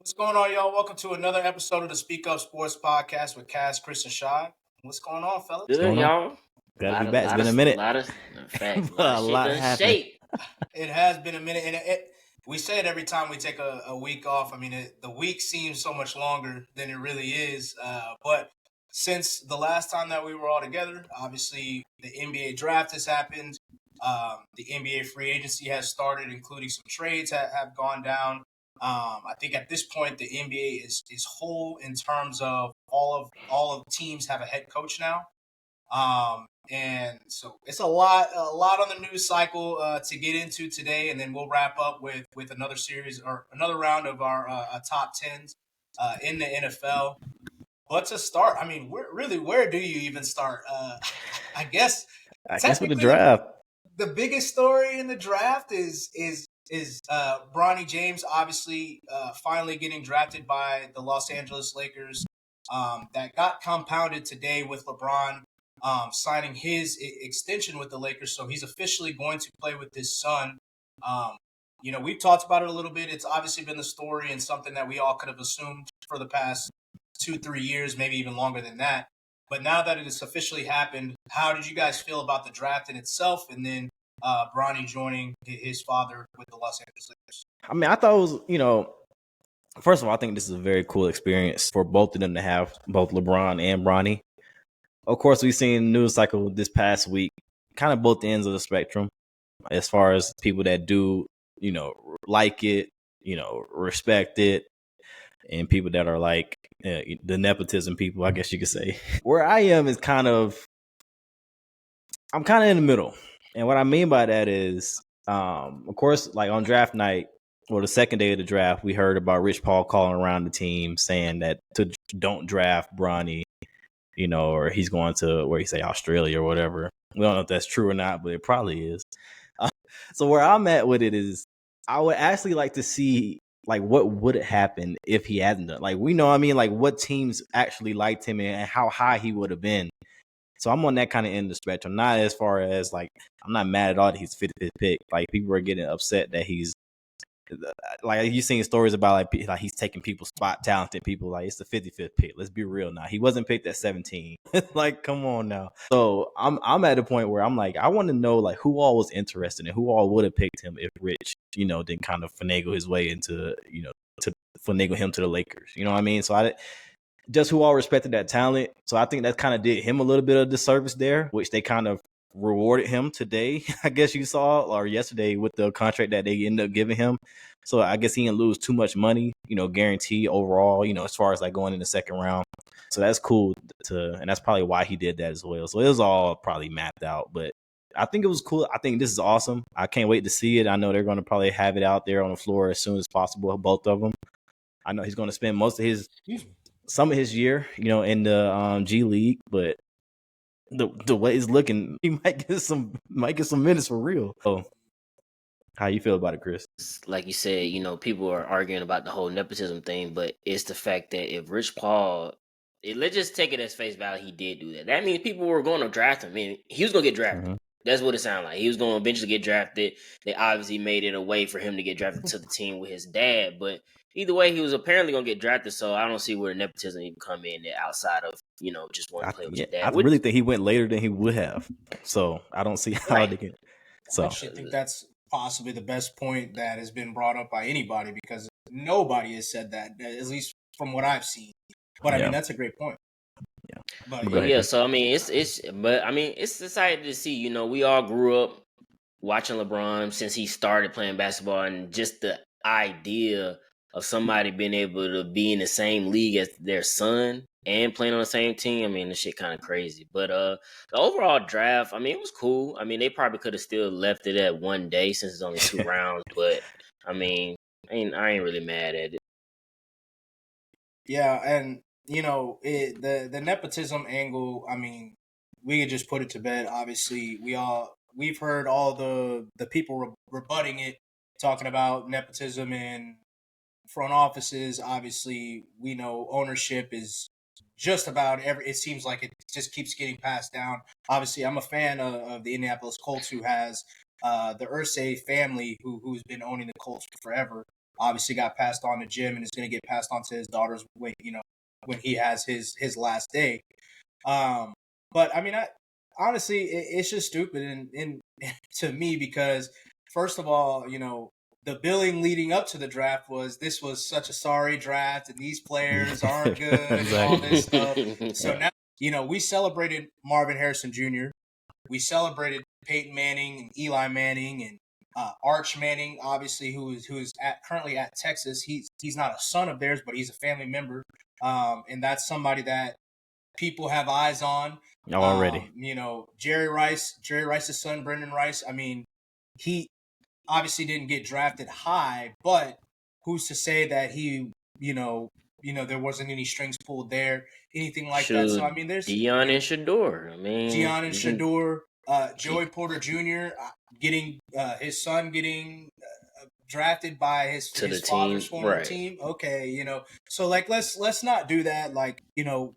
What's going on, y'all? Welcome to another episode of the Speak Up Sports Podcast with Cass, Chris, and Shad. What's going on, fellas? What's Good, going on? y'all. Glad to be back. It's been a minute. In fact, a lot of A shit lot done happened. shaped. It has been a minute, and we say it every time we take a week off. I mean, the week seems so much longer than it really is. But since the last time that we were all together, obviously the NBA draft has happened. The NBA free agency has started, including some trades have gone down. I think at this point the NBA is whole in terms of all of the teams have a head coach now. And so it's a lot on the news cycle to get into today, and then we'll wrap up with another series or another round of our top tens in the NFL. But to start, I mean, where do you even start? I guess with the draft. The biggest story in the draft is Bronny James, obviously finally getting drafted by the Los Angeles Lakers. That got compounded today with LeBron signing his extension with the Lakers, so he's officially going to play with his son. We've talked about it a little bit. It's obviously been the story and something that we all could have assumed for the past 2-3 years, maybe even longer than that. But now that it has officially happened, how did you guys feel about the draft in itself, and then Bronny joining his father with the Los Angeles Lakers? I mean, I thought it was, first of all, I think this is a very cool experience for both of them to have, both LeBron and Bronny. Of course, we've seen the news cycle this past week, kind of both ends of the spectrum, as far as people that do, like it, respect it, and people that are like the nepotism people, I guess you could say. Where I am is I'm kind of in the middle. And what I mean by that is, of course, like on draft night, or the second day of the draft, we heard about Rich Paul calling around the team saying that don't draft Bronny, or he's going to where he say Australia or whatever. We don't know if that's true or not, but it probably is. So where I'm at with it is, I would actually like to see like what would happen if he hadn't done. Like, we know, like what teams actually liked him and how high he would have been. So I'm on that kind of end of the spectrum. Not as far as like, I'm not mad at all that he's 55th pick. Like, people are getting upset that he's like, you've seen stories about like he's taking people's spot, talented people. Like, it's the 55th pick. Let's be real now. He wasn't picked at 17. Like, come on now. So I'm at a point where I'm like, I want to know like who all was interested and who all would have picked him if Rich, didn't kind of finagle his way into, to finagle him to the Lakers. You know what I mean? So just who all respected that talent. So I think that kind of did him a little bit of disservice there, which they kind of rewarded him today, I guess you saw, or yesterday with the contract that they ended up giving him. So I guess he didn't lose too much money, guarantee overall, as far as like going in the second round. So that's cool and that's probably why he did that as well. So it was all probably mapped out, but I think it was cool. I think this is awesome. I can't wait to see it. I know they're going to probably have it out there on the floor as soon as possible, both of them. I know he's going to spend some of his year, in the G League, but the way it's looking, he might get some minutes for real. So, how you feel about it, Chris? Like you said, people are arguing about the whole nepotism thing, but it's the fact that if Rich Paul, let's just take it as face value, he did do that. That means people were going to draft him. I mean, he was going to get drafted. Mm-hmm. That's what it sounded like. He was going to eventually get drafted. They obviously made it a way for him to get drafted to the team with his dad, but either way, he was apparently going to get drafted, so I don't see where nepotism even come in outside of, just wanting to play with your dad. I really think he went later than he would have, so I don't see how they can. So I actually think that's possibly the best point that has been brought up by anybody, because nobody has said that, at least from what I've seen. But I mean, that's a great point. Yeah, but so I mean, it's exciting to see. We all grew up watching LeBron since he started playing basketball, and just the idea of somebody being able to be in the same league as their son and playing on the same team, I mean, this shit kind of crazy. But the overall draft, I mean, it was cool. I mean, they probably could have still left it at one day since it's only 2 rounds. But I mean, I ain't really mad at it. Yeah, and the nepotism angle, I mean, we could just put it to bed. Obviously, we've heard all the people rebutting it, talking about nepotism in front offices. Obviously, we know ownership is just about it seems like it just keeps getting passed down. Obviously, I'm a fan of the Indianapolis Colts, who has the Irsay family who's been owning the Colts forever. obviously got passed on to Jim and is going to get passed on to his daughters when he has his last day. But I mean, honestly, it's just stupid and to me because first of all, the billing leading up to the draft was this was such a sorry draft and these players aren't good and all this stuff. So now, we celebrated Marvin Harrison Jr. We celebrated Peyton Manning and Eli Manning and Arch Manning, obviously, who is currently at Texas. He's not a son of theirs, but he's a family member, and that's somebody that people have eyes on already. Jerry Rice's son, Brendan Rice. I mean, he obviously didn't get drafted high, but who's to say that he, there wasn't any strings pulled there, anything like that. So I mean, there's Deion and Shador. Deion and Shador, Joey Porter Jr. getting his son getting drafted by his father's former team. Okay, so like let's not do that. Like,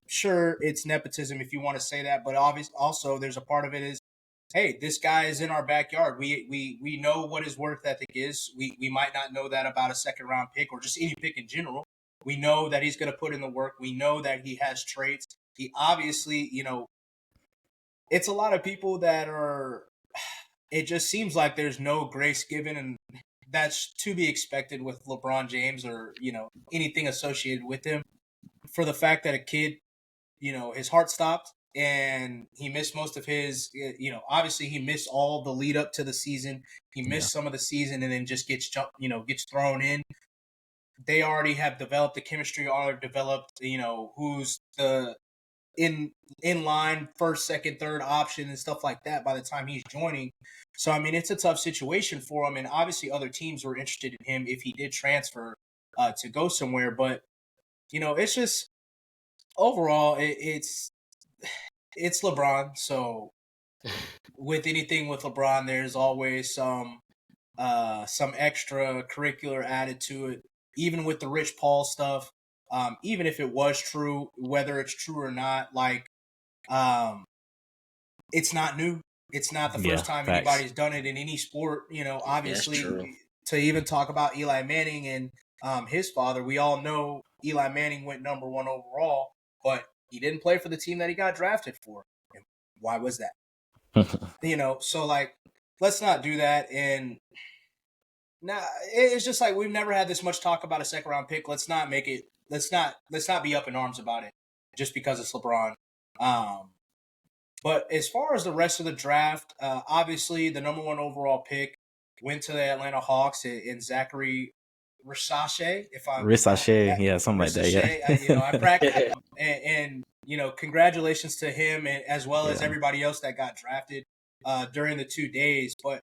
sure, it's nepotism if you want to say that, but obviously also there's a part of it is, hey, this guy is in our backyard. We know what his work ethic is. We might not know that about a second round pick or just any pick in general. We know that he's going to put in the work. We know that he has traits. He obviously, it's a lot of people that are, it just seems like there's no grace given, and that's to be expected with LeBron James or, anything associated with him, for the fact that a kid, his heart stopped and he missed most of his, obviously he missed all the lead up to the season. He missed some of the season and then just gets thrown in. They already have developed the chemistry, already developed, who's the in line first, second, third option and stuff like that by the time he's joining. So I mean, it's a tough situation for him, and obviously other teams were interested in him if he did transfer to go somewhere. But it's just overall it's LeBron. So with anything with LeBron, there's always some extra curricular added to it. Even with the Rich Paul stuff, even if it was true, whether it's true or not, like, it's not new. It's not the first time anybody's done it in any sport. Obviously, to even talk about Eli Manning and his father, we all know Eli Manning went number 1 overall, but he didn't play for the team that he got drafted for. And why was that? So like, let's not do that. And now it's just like we've never had this much talk about a second round pick. Let's not make it. Let's not be up in arms about it just because it's LeBron. But as far as the rest of the draft, obviously the number 1 overall pick went to the Atlanta Hawks in Zachary Rissache. Something like that. Yeah. I practiced, and congratulations to him as well as everybody else that got drafted during the 2 days. But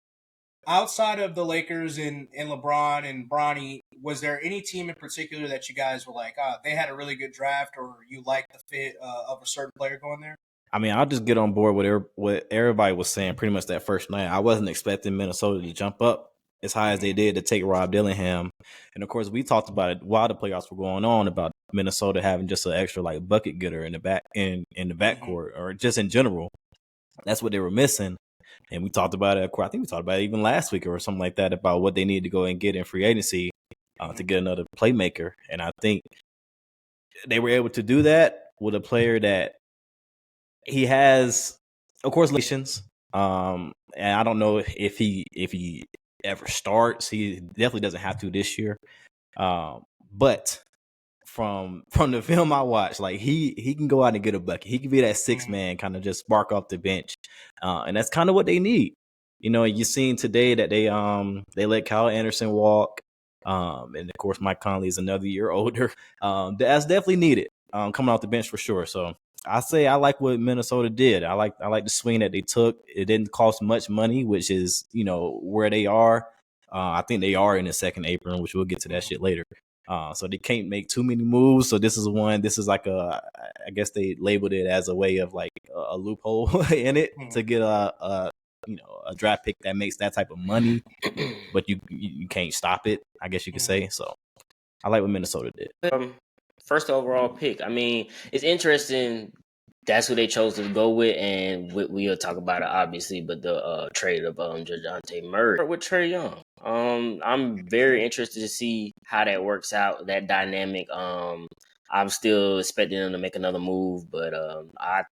outside of the Lakers and LeBron and Bronny, was there any team in particular that you guys were like, they had a really good draft, or you liked the fit of a certain player going there? I mean, I'll just get on board with what everybody was saying pretty much that first night. I wasn't expecting Minnesota to jump up as high as they did to take Rob Dillingham. And, of course, we talked about it while the playoffs were going on about Minnesota having just an extra, like, bucket getter in the back in the backcourt or just in general. That's what they were missing. And we talked about it. I think we talked about it even last week or something like that about what they need to go and get in free agency to get another playmaker. And I think they were able to do that with a player that he has, of course, limitations. And I don't know if he ever starts. He definitely doesn't have to this year. But from the film I watched, like he can go out and get a bucket. He can be that 6 man, kind of just spark off the bench, and that's kind of what they need. You seen today that they let Kyle Anderson walk, and of course Mike Conley is another year older. That's definitely needed coming off the bench for sure. So I say I like what Minnesota did. I like the swing that they took. It didn't cost much money, which is where they are. I think they are in the second apron, which we'll get to that shit later. So they can't make too many moves. So this is like I guess they labeled it as a way of like a loophole in it to get a draft pick that makes that type of money, but you can't stop it, I guess you could say. So I like what Minnesota did. First overall pick. I mean, it's interesting. That's who they chose to go with, and we'll talk about it obviously. But the trade of DeJounte Murray with Trae Young. I'm very interested to see how that works out, that dynamic. I'm still expecting them to make another move, but I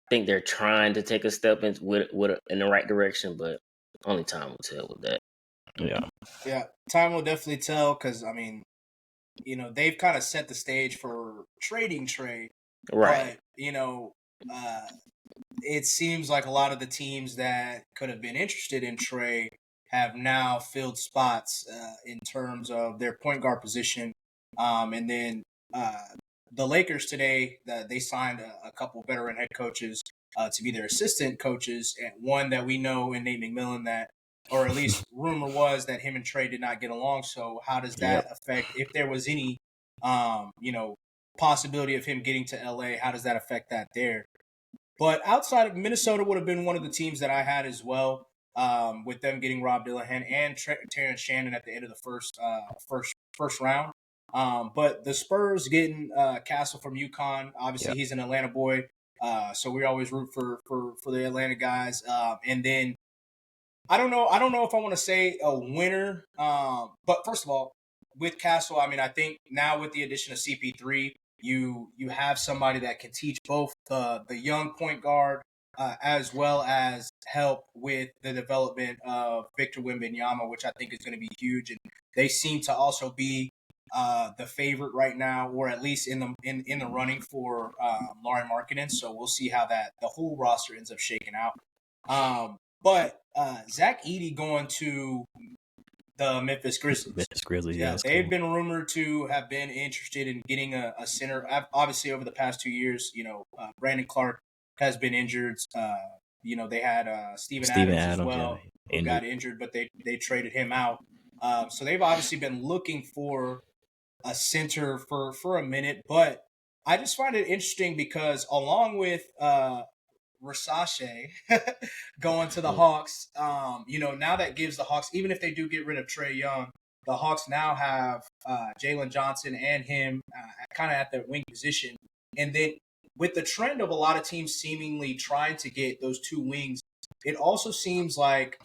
think they're trying to take a step in the right direction, but only time will tell with that. Yeah, time will definitely tell because, I mean, they've kind of set the stage for trading Trey. Right. But, it seems like a lot of the teams that could have been interested in Trey have now filled spots in terms of their point guard position. And then the Lakers today, they signed a couple veteran head coaches to be their assistant coaches. And one that we know in Nate McMillan or at least rumor was that him and Trey did not get along. So how does that affect, if there was any, possibility of him getting to LA, how does that affect that there? But outside of Minnesota would have been one of the teams that I had as well, with them getting Rob Dillahan and Terrence Shannon at the end of the first round. But the Spurs getting Castle from UConn, obviously he's an Atlanta boy, so we always root for the Atlanta guys. And then I don't know if I want to say a winner, but first of all, with Castle, I mean, I think now with the addition of CP3, you have somebody that can teach both the young point guard as well as help with the development of Victor Wembanyama, which I think is going to be huge. And they seem to also be the favorite right now, or at least in the running for Lauri Markkanen. So we'll see how the whole roster ends up shaking out. But Zach Edey going to the Memphis Grizzlies. Yeah, they've been rumored to have been interested in getting a center. Obviously, over the past 2 years, Brandon Clark has been injured. They had Steven Adams as well, who got injured, but they traded him out. So they've obviously been looking for a center for a minute. But I just find it interesting because along with Versace going to the Hawks, now that gives the Hawks, even if they do get rid of Trae Young, the Hawks now have Jalen Johnson and him kind of at their wing position. And then with the trend of a lot of teams seemingly trying to get those two wings, it also seems like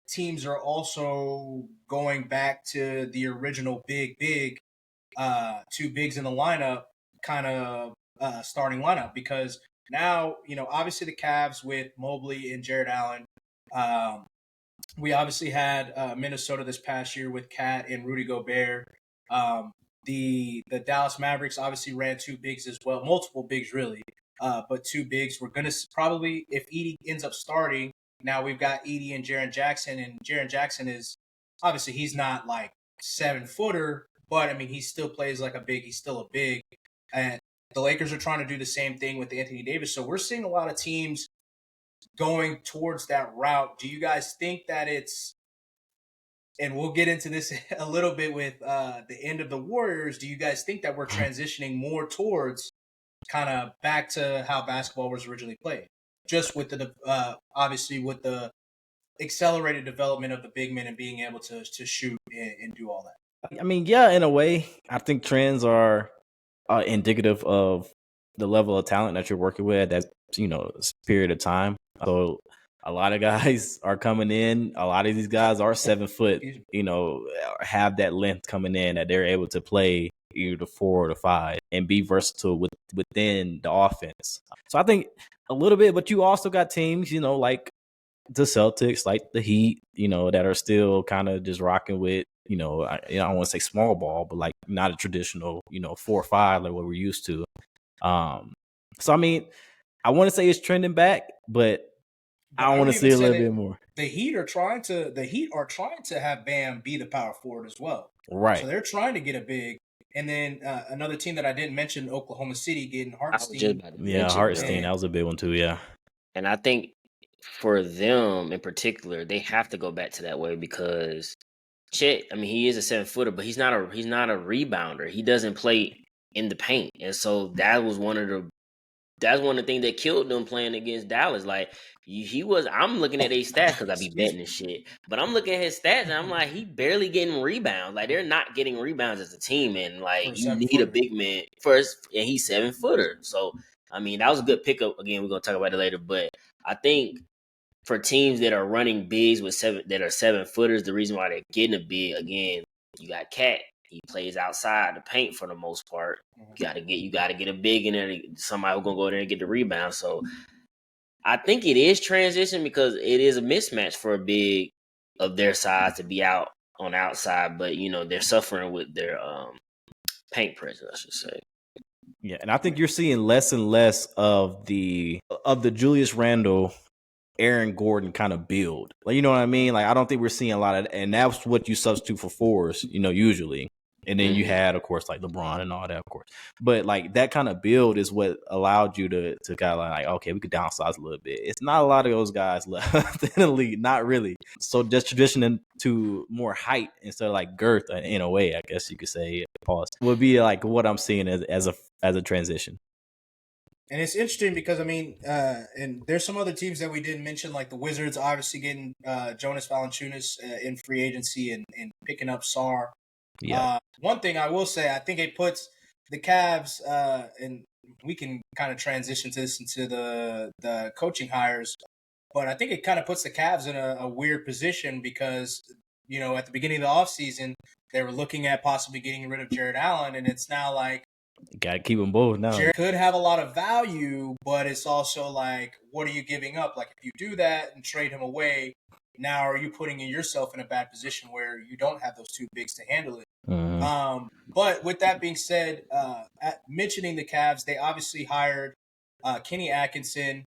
teams are also going back to the original big, two bigs in the lineup kind of starting lineup, because now, obviously the Cavs with Mobley and Jared Allen. We obviously had Minnesota this past year with Cat and Rudy Gobert. The Dallas Mavericks obviously ran two bigs as well, multiple bigs really, but two bigs. We're going to probably, if Edey ends up starting, now we've got Edey and Jaren Jackson, and Jaren Jackson is, obviously he's not like 7-footer, but I mean, he still plays like a big. He's still a big. And the Lakers are trying to do the same thing with Anthony Davis. So we're seeing a lot of teams going towards that route. Do you guys think that it's, and we'll get into this a little bit with the end of the Warriors, do you guys think that we're transitioning more towards kind of back to how basketball was originally played? Just with the, obviously with the accelerated development of the big men and being able to shoot and do all that. I mean, yeah, in a way, I think trends are indicative of the level of talent that you're working with. That's period of time. So a lot of guys are coming in. A lot of these guys are 7 foot. Have that length coming in that they're able to play either the 4 or the 5 and be versatile within the offense. So I think a little bit, but you also got teams, like the Celtics, like the Heat, that are still kind of just rocking with, I don't want to say small ball, but like not a traditional, 4 or 5 like what we're used to. So I mean, I want to say it's trending back, but I want to see a little bit more. The Heat are trying to have Bam be the power forward as well. Right. So they're trying to get a big. And then another team that I didn't mention, Oklahoma City, getting Hartenstein. Hartenstein, that was a big one too. Yeah. And I think for them in particular, they have to go back to that way because Chet, I mean, he is a 7-footer, but he's not a rebounder. He doesn't play in the paint, and so that's one of the things that killed them playing against Dallas. Like I'm looking at his stats because I be betting and shit, but I'm looking at his stats and I'm like, he barely getting rebounds. Like they're not getting rebounds as a team, and like you need a big man first, and he's 7-footer. So I mean, that was a good pickup. Again, we're gonna talk about it later, but I think for teams that are running bigs with 7-footers, the reason why they're getting a big, again, you got Cat. He plays outside the paint for the most part. You gotta get a big in there. Somebody who's gonna go there and get the rebound. So I think it is transition because it is a mismatch for a big of their size to be out on the outside, but they're suffering with their paint presence, I should say. Yeah, and I think you're seeing less and less of the Julius Randle, Aaron Gordon kind of build. Like, you know what I mean? Like, I don't think we're seeing a lot of, and that's what you substitute for fours, usually. And then you had, of course, like LeBron and all that, of course. But like that kind of build is what allowed you to kind of like, okay, we could downsize a little bit. It's not a lot of those guys left in the league, not really. So just transitioning to more height instead of like girth, in a way, I guess you could say, pause, would be like what I'm seeing as a transition. And it's interesting because, and there's some other teams that we didn't mention, like the Wizards, obviously getting Jonas Valanciunas in free agency and picking up Sarr. Yeah. One thing I will say, I think it puts the Cavs, and we can kind of transition to this into the coaching hires, but I think it kind of puts the Cavs in a weird position because, at the beginning of the offseason, they were looking at possibly getting rid of Jared Allen, and it's now like, you got to keep them both now. Jared could have a lot of value, but it's also like, what are you giving up? Like, if you do that and trade him away, now are you putting yourself in a bad position where you don't have those two bigs to handle it? Mm-hmm. But with that being said, mentioning the Cavs, they obviously hired Kenny Atkinson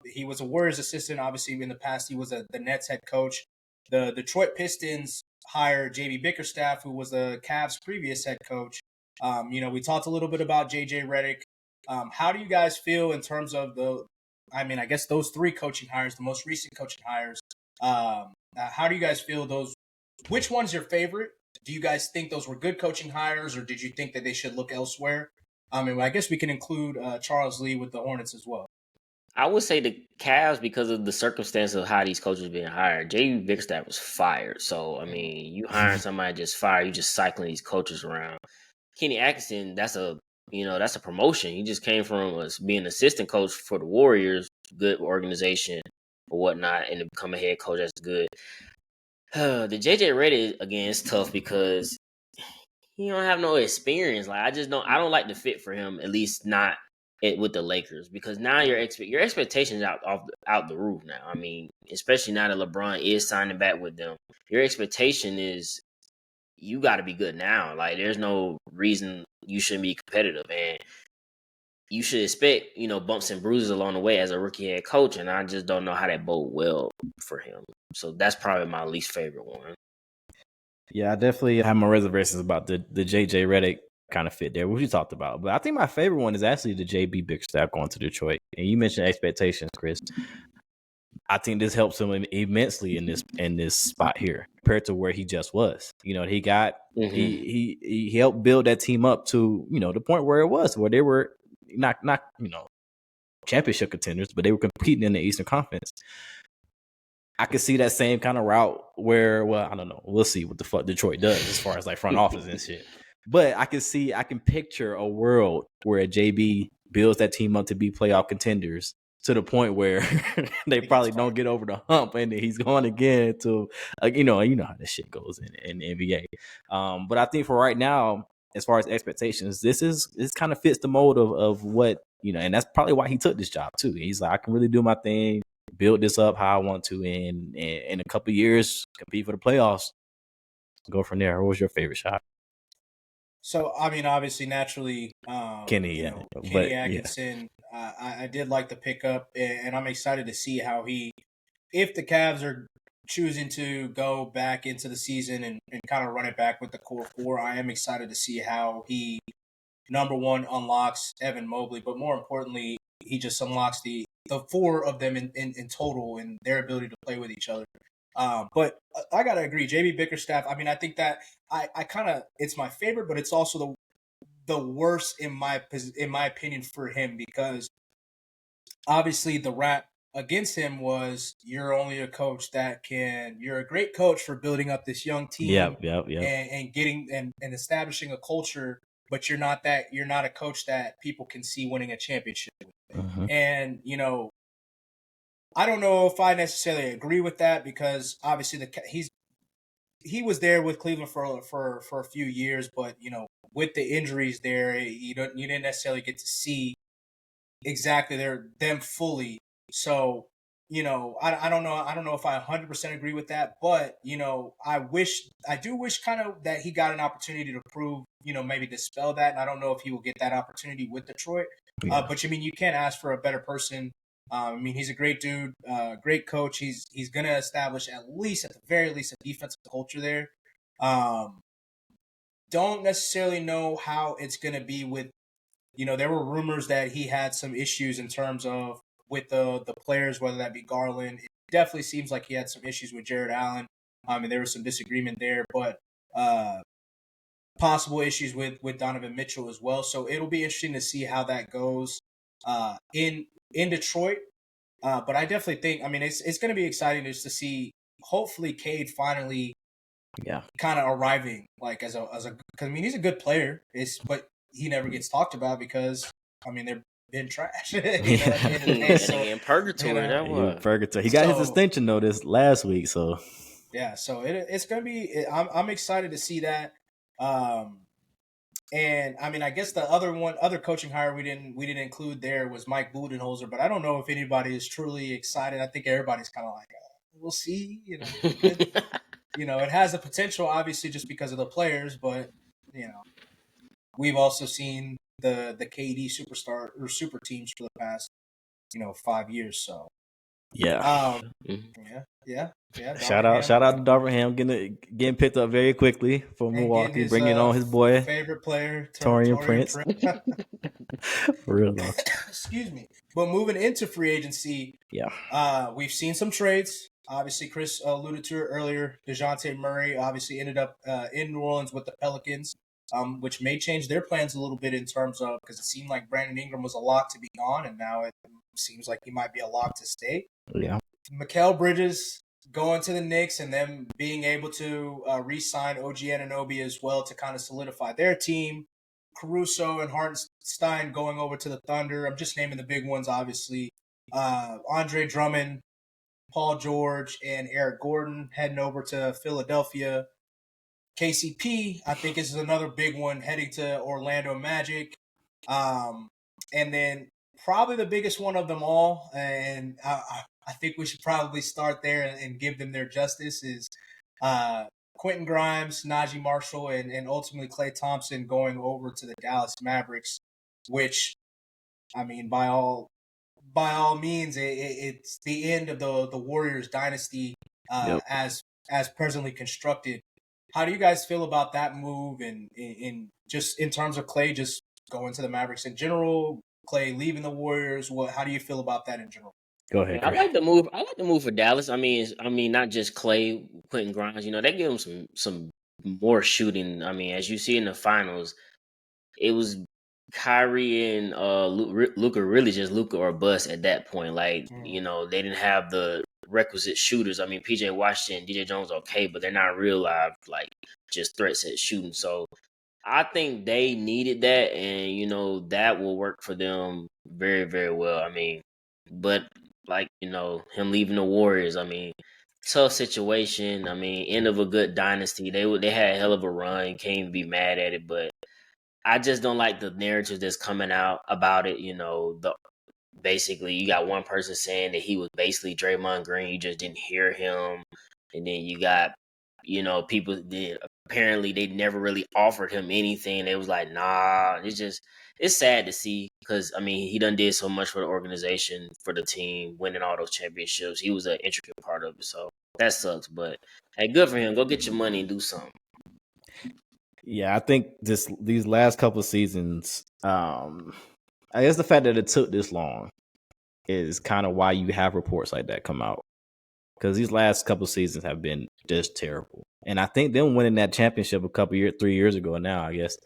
he was a Warriors assistant. Obviously, in the past, he was the Nets head coach. The Detroit Pistons hired J.B. Bickerstaff, who was the Cavs' previous head coach. We talked a little bit about J.J. Redick. How do you guys feel in terms of I guess those three coaching hires, the most recent coaching hires? How do you guys feel those? Which one's your favorite? Do you guys think those were good coaching hires, or did you think that they should look elsewhere? I guess we can include Charles Lee with the Hornets as well. I would say the Cavs because of the circumstance of how these coaches being hired. J.B. Bickerstaff was fired. So, you hiring somebody just fired, you just cycling these coaches around. Kenny Atkinson, that's a promotion. He just came from being assistant coach for the Warriors, good organization or whatnot, and to become a head coach, that's good. The J.J. Redick, again, is tough because he don't have no experience. Like, I don't like the fit for him, at least not with the Lakers, because now your expectations out the roof now. Especially now that LeBron is signing back with them, your expectation is you got to be good now. Like, there's no reason you shouldn't be competitive, and you should expect bumps and bruises along the way as a rookie head coach. And I just don't know how that bode well for him. So that's probably my least favorite one. Yeah, I definitely have my reservations about the J.J. Redick kind of fit there, which we talked about. But I think my favorite one is actually the J.B. Bickerstaff going to Detroit. And you mentioned expectations, Chris. I think this helps him immensely in this spot here compared to where he just was. He got he helped build that team up to the point where they were not championship contenders, but they were competing in the Eastern Conference. I could see that same kind of route where, well, I don't know. We'll see what the fuck Detroit does as far as like front office and shit. But I can picture a world where JB builds that team up to be playoff contenders to the point where they probably don't get over the hump, and he's going again to, you know how this shit goes in the NBA. But I think for right now, as far as expectations, this kind of fits the mold of what, and that's probably why he took this job too. He's like, I can really do my thing, build this up how I want to, and in a couple of years, compete for the playoffs. Go from there. What was your favorite shot? So, obviously, naturally, Kenny Atkinson, I did like the pickup, and I'm excited to see how if the Cavs are choosing to go back into the season and kind of run it back with the core four, I am excited to see how he, number one, unlocks Evan Mobley, but more importantly, he just unlocks the four of them in total and their ability to play with each other. But I gotta agree, JB Bickerstaff. I think that I kind of, it's my favorite, but it's also the worst in my opinion for him, because obviously the rap against him was, you're only a coach you're a great coach for building up this young team, and getting and establishing a culture, but you're not a coach that people can see winning a championship. And I don't know if I necessarily agree with that because obviously he was there with Cleveland for a few years, but with the injuries there, you didn't necessarily get to see exactly them fully. So I don't know if I 100% agree with that, but I do wish kind of that he got an opportunity to prove, maybe dispel that, and I don't know if he will get that opportunity with Detroit. Yeah. But you can't ask for a better person. He's a great dude, great coach. He's going to establish at the very least, a defensive culture there. Don't necessarily know how it's going to be with, there were rumors that he had some issues in terms of with the players, whether that be Garland. It definitely seems like he had some issues with Jared Allen. And there was some disagreement there, but possible issues with Donovan Mitchell as well. So it'll be interesting to see how that goes in Detroit. But I definitely think, it's going to be exciting just to see, hopefully, Cade finally kind of arriving, like because he's a good player, but he never gets talked about because they're been trash. In purgatory, that was purgatory. He got his extension notice last week, so yeah. So it's gonna be. I'm excited to see that. And I guess the other coaching hire we didn't include there was Mike Budenholzer, but I don't know if anybody is truly excited. I think everybody's kind of like, we'll see. It has the potential, obviously, just because of the players, but we've also seen the KD superstar or super teams for the past 5 years. So yeah. Yeah. Shout out to Darvingham getting picked up very quickly for Milwaukee, bringing on his boy favorite player Taurean Prince. For real though. Excuse me. But moving into free agency, we've seen some trades. Obviously, Chris alluded to it earlier. DeJounte Murray obviously ended up in New Orleans with the Pelicans, which may change their plans a little bit in terms of, because it seemed like Brandon Ingram was a lock to be gone, and now it seems like he might be a lock to stay. Yeah. Mikal Bridges going to the Knicks and them being able to re-sign OG Anunoby as well to kind of solidify their team. Caruso and Hartenstein going over to the Thunder. I'm just naming the big ones, obviously. Andre Drummond, Paul George, and Eric Gordon heading over to Philadelphia. KCP, I think, is another big one heading to Orlando Magic. And then probably the biggest one of them all, and I think we should probably start there and give them their justice, is Quentin Grimes, Najee Marshall, and ultimately Klay Thompson going over to the Dallas Mavericks, which, by all means, it's the end of the Warriors dynasty as presently constructed. How do you guys feel about that move, and in just in terms of Klay just going to the Mavericks in general, Klay leaving the Warriors? How do you feel about that in general? Go ahead. I like the move. I like the move for Dallas. Not just Klay, Quentin Grimes. They give him some more shooting. As you see in the finals, it was Kyrie and Luka, really just Luka or bust at that point. They didn't have the requisite shooters. PJ Washington, DJ Jones, okay, but they're not real live just threats at shooting. So I think they needed that, and that will work for them very, very well. But him leaving the Warriors, tough situation. End of a good dynasty. They had a hell of a run. Can't even be mad at it, but I just don't like the narrative that's coming out about it. Basically you got one person saying that he was basically Draymond Green. You just didn't hear him, and then you got people that apparently they never really offered him anything. They was like, nah. It's sad to see because he done did so much for the organization, for the team, winning all those championships. He was an intricate part of it, so that sucks. But hey, good for him. Go get your money and do something. Yeah, I think these last couple of seasons, I guess the fact that it took this long is kind of why you have reports like that come out. Because these last couple of seasons have been just terrible. And I think them winning that championship 3 years ago now, I guess,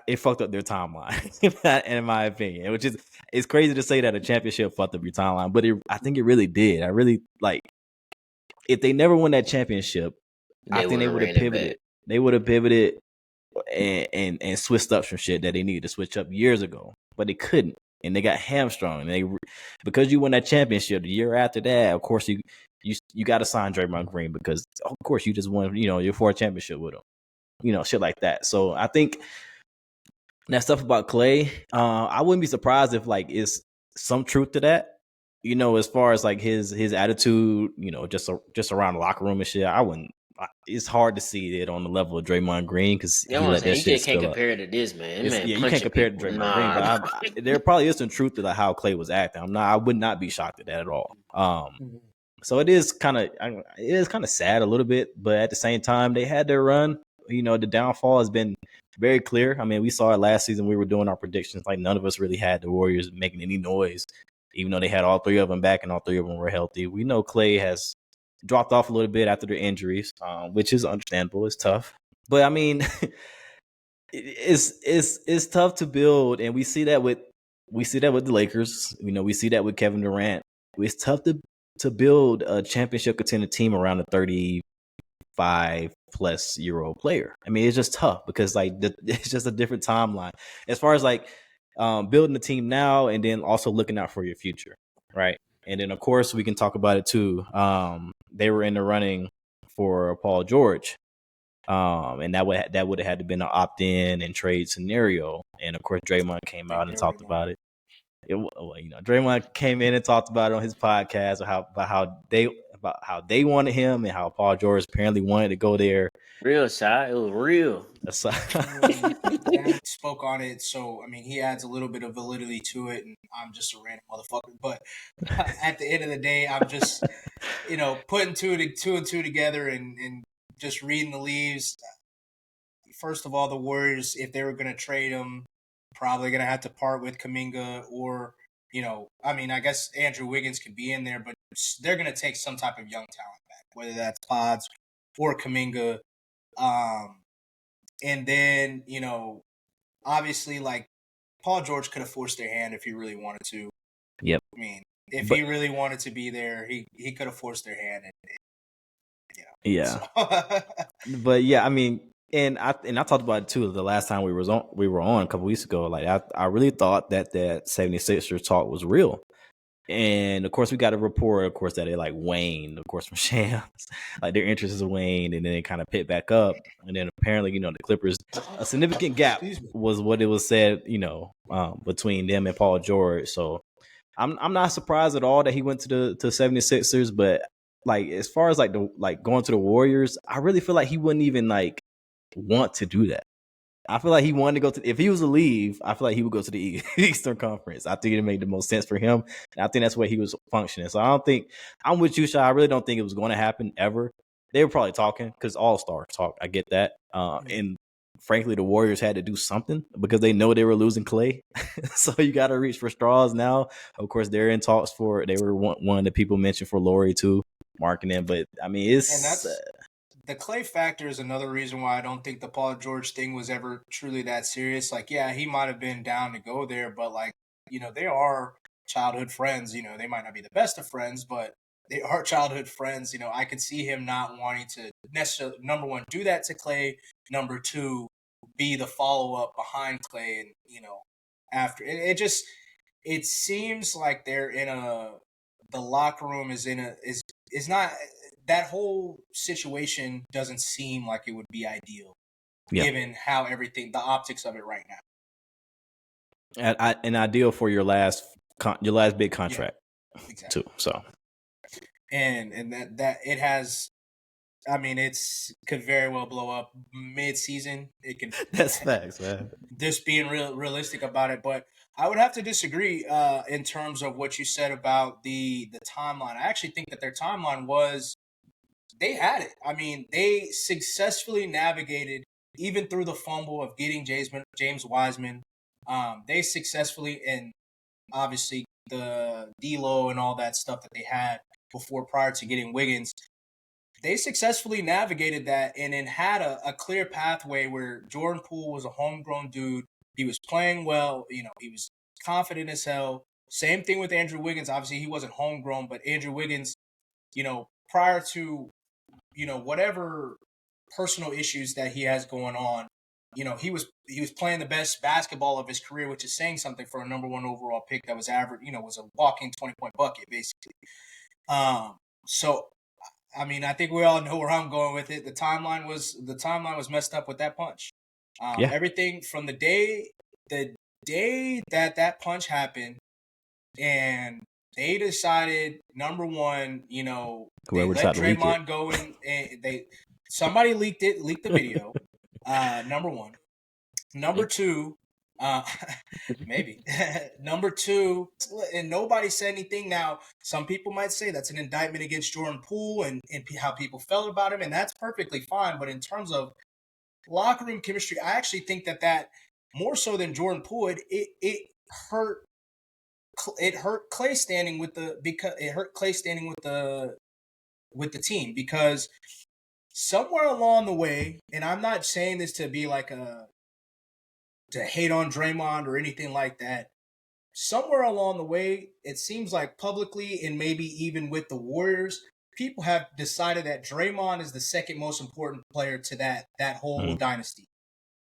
it fucked up their timeline, in my opinion. Which is, it's crazy to say that a championship fucked up your timeline, but I think it really did. I really, if they never won that championship, I think they would have pivoted. They would have pivoted and switched up some shit that they needed to switch up years ago, but they couldn't. and they got hamstrung. And they because you won that championship the year after that, of course you got to sign Draymond Green because of course you just won your fourth championship with him, shit like that. So I think that stuff about Klay, I wouldn't be surprised if like it's some truth to that. As far as like his attitude, just around the locker room and shit, I wouldn't. It's hard to see it on the level of Draymond Green because he let that shit just can't spill compare it to this, man. You can't compare it to Draymond Green, but there probably is some truth to like how Klay was acting. I would not be shocked at that at all. So it is kind of sad a little bit, but at the same time, they had their run. The downfall has been very clear. I mean, we saw it last season. We were doing our predictions. Like none of us really had the Warriors making any noise, even though they had all three of them back and all three of them were healthy. We know Klay has dropped off a little bit after their injuries, which is understandable. It's tough, but I mean, it's tough to build, and we see that with the Lakers. We see that with Kevin Durant. It's tough to build a championship contender team around a 35-plus-year-old player. I mean, it's just tough because like it's just a different timeline as far as like building the team now and then also looking out for your future, right? And then of course we can talk about it too. They were in the running for Paul George, and that would have had to been an opt-in and trade scenario. And of course Draymond came out and talked about it. Draymond came in and talked about it on his podcast about how they wanted him and how Paul George apparently wanted to go there. Real shot, it was real. Spoke on it, so I mean he adds a little bit of validity to it, and I'm just a random motherfucker. But at the end of the day, I'm just putting two and two together and just reading the leaves. First of all, the Warriors, if they were going to trade him, probably going to have to part with Kuminga or, I mean, I guess Andrew Wiggins could be in there, but they're going to take some type of young talent back, whether that's Pods or Kuminga. And then, obviously, like, Paul George could have forced their hand if he really wanted to. Yep. I mean, if he really wanted to be there, he could have forced their hand. Yeah. So. But, yeah, I mean, And I talked about it too the last time we were on a couple weeks ago. Like I really thought that 76ers talk was real. And of course we got a report, of course, that it like waned, of course, from Shams. Like their interest has waned and then it kind of picked back up. And then apparently, the Clippers, a significant gap was what it was said, between them and Paul George. So I'm not surprised at all that he went to the 76ers, but like as far as like going to the Warriors, I really feel like he wouldn't even like want to do that. I feel like he wanted to go if he was to leave, I feel like he would go to the Eastern Conference. I think it made the most sense for him. And I think that's where he was functioning. So I'm with you, Shy. I really don't think it was going to happen ever. They were probably talking because all-stars talk. I get that. And frankly, the Warriors had to do something because they know they were losing Klay. So you got to reach for straws now. Of course, they're in talks they were one of the people mentioned for Laurie too, marketing. But I mean, the Klay factor is another reason why I don't think the Paul George thing was ever truly that serious. Like, yeah, he might have been down to go there, but like, they are childhood friends. They might not be the best of friends, but they are childhood friends. I could see him not wanting to necessarily, number one, do that to Klay. Number two, be the follow-up behind Klay. And, after it seems like they're the locker room is not, that whole situation doesn't seem like it would be ideal, given how the optics of it right now. An ideal for your last big contract, exactly. too. So, and that it has, I mean, could very well blow up mid-season. It can. That's facts, man. Just being realistic about it, but I would have to disagree in terms of what you said about the timeline. I actually think that their timeline was. They had it. I mean, they successfully navigated even through the fumble of getting James Wiseman. They successfully, and obviously the D-Lo and all that stuff that they had prior to getting Wiggins, they successfully navigated that and then had a clear pathway where Jordan Poole was a homegrown dude. He was playing well. He was confident as hell. Same thing with Andrew Wiggins. Obviously, he wasn't homegrown, but Andrew Wiggins, prior to whatever personal issues that he has going on, he was playing the best basketball of his career, which is saying something for a number 1 overall pick that was average, was a walking 20-point bucket basically. So I mean, I think we all know where I'm going with it. The timeline was messed up with that punch. Everything from the day that punch happened, and they decided, number one, they let Draymond go in, and somebody leaked the video. Number one. Number two, maybe. Number two, and nobody said anything. Now, some people might say that's an indictment against Jordan Poole and how people felt about him, and that's perfectly fine. But in terms of locker room chemistry, I actually think that more so than Jordan Poole, it hurt. It hurt Klay standing with the team, because somewhere along the way, and I'm not saying this to be like to hate on Draymond or anything like that. Somewhere along the way, it seems like publicly, and maybe even with the Warriors, people have decided that Draymond is the second most important player to that whole dynasty.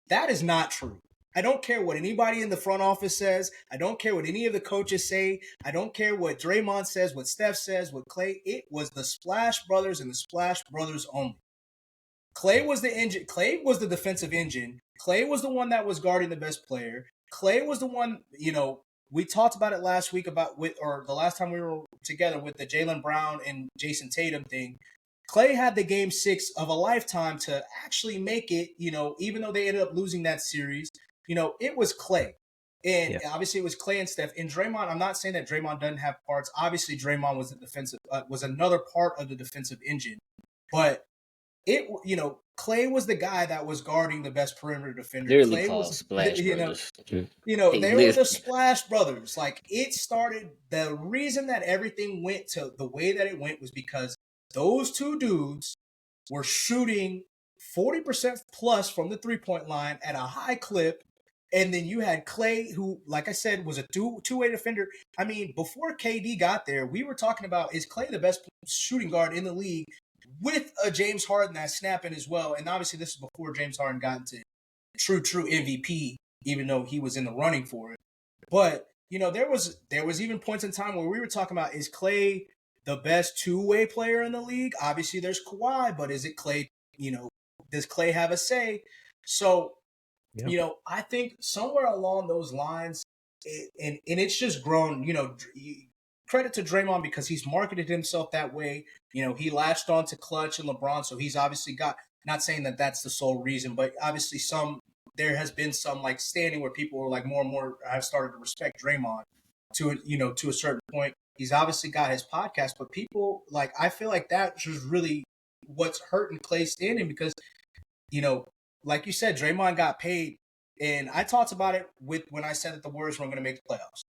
That is not true. I don't care what anybody in the front office says. I don't care what any of the coaches say. I don't care what Draymond says, what Steph says, what Klay. It was the Splash Brothers and the Splash Brothers only. Klay was the engine. Klay was the defensive engine. Klay was the one that was guarding the best player. Klay was the one, we talked about it last week or the last time we were together with the Jaylen Brown and Jason Tatum thing. Klay had the game 6 of a lifetime to actually make it, even though they ended up losing that series. It was Klay. And obviously it was Klay and Steph. And Draymond, I'm not saying that Draymond doesn't have parts. Obviously Draymond was was another part of the defensive engine. But Klay was the guy that was guarding the best perimeter defender. Literally Klay called was, Splash Brothers. They were the Splash Brothers. Like, it started, the reason that everything went to the way that it went was because those two dudes were shooting 40% plus from the 3-point line at a high clip. And then you had Klay, who, like I said, was a two-way defender. I mean, before KD got there, we were talking about, is Klay the best shooting guard in the league, with a James Harden that's snapping as well. And obviously this is before James Harden got into true MVP, even though he was in the running for it. But, there was even points in time where we were talking about, is Klay the best two-way player in the league? Obviously there's Kawhi, but is it Klay, does Klay have a say? So, I think somewhere along those lines, and it's just grown, credit to Draymond because he's marketed himself that way. He latched on to Clutch and LeBron, so he's obviously got, not saying that that's the sole reason, but obviously there has been some like standing where people were like more and more have started to respect Draymond to a certain point. He's obviously got his podcast, but people, like, I feel like that's just really what's hurting Klay standing because, like you said, Draymond got paid, and I talked about it when I said that the Warriors weren't going to make the playoffs.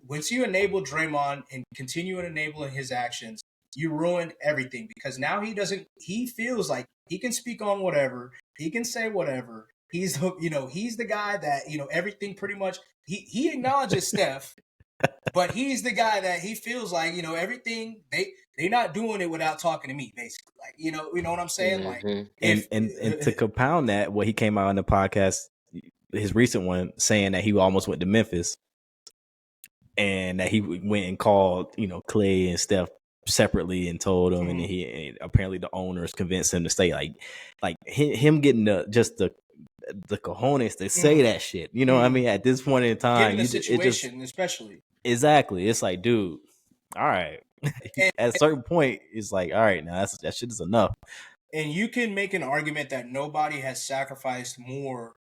Once you enable Draymond and continue enabling his actions, you ruin everything because now he feels like he can speak on whatever, he can say whatever. He's the guy that, everything pretty much, he acknowledges Steph, but he's the guy that he feels like, everything they not doing it without talking to me, basically. Like, you know what I'm saying? Like, and to compound that, what he came out on the podcast, his recent one, saying that he almost went to Memphis. And that he went and called, Klay and Steph separately and told him, and apparently the owners convinced him to stay. Like him getting the cojones to say that shit. You know what I mean? At this point in time, given the situation, especially. Exactly. It's like, dude, all right. At a certain point, it's like, all right, now that shit is enough. And you can make an argument that nobody has sacrificed more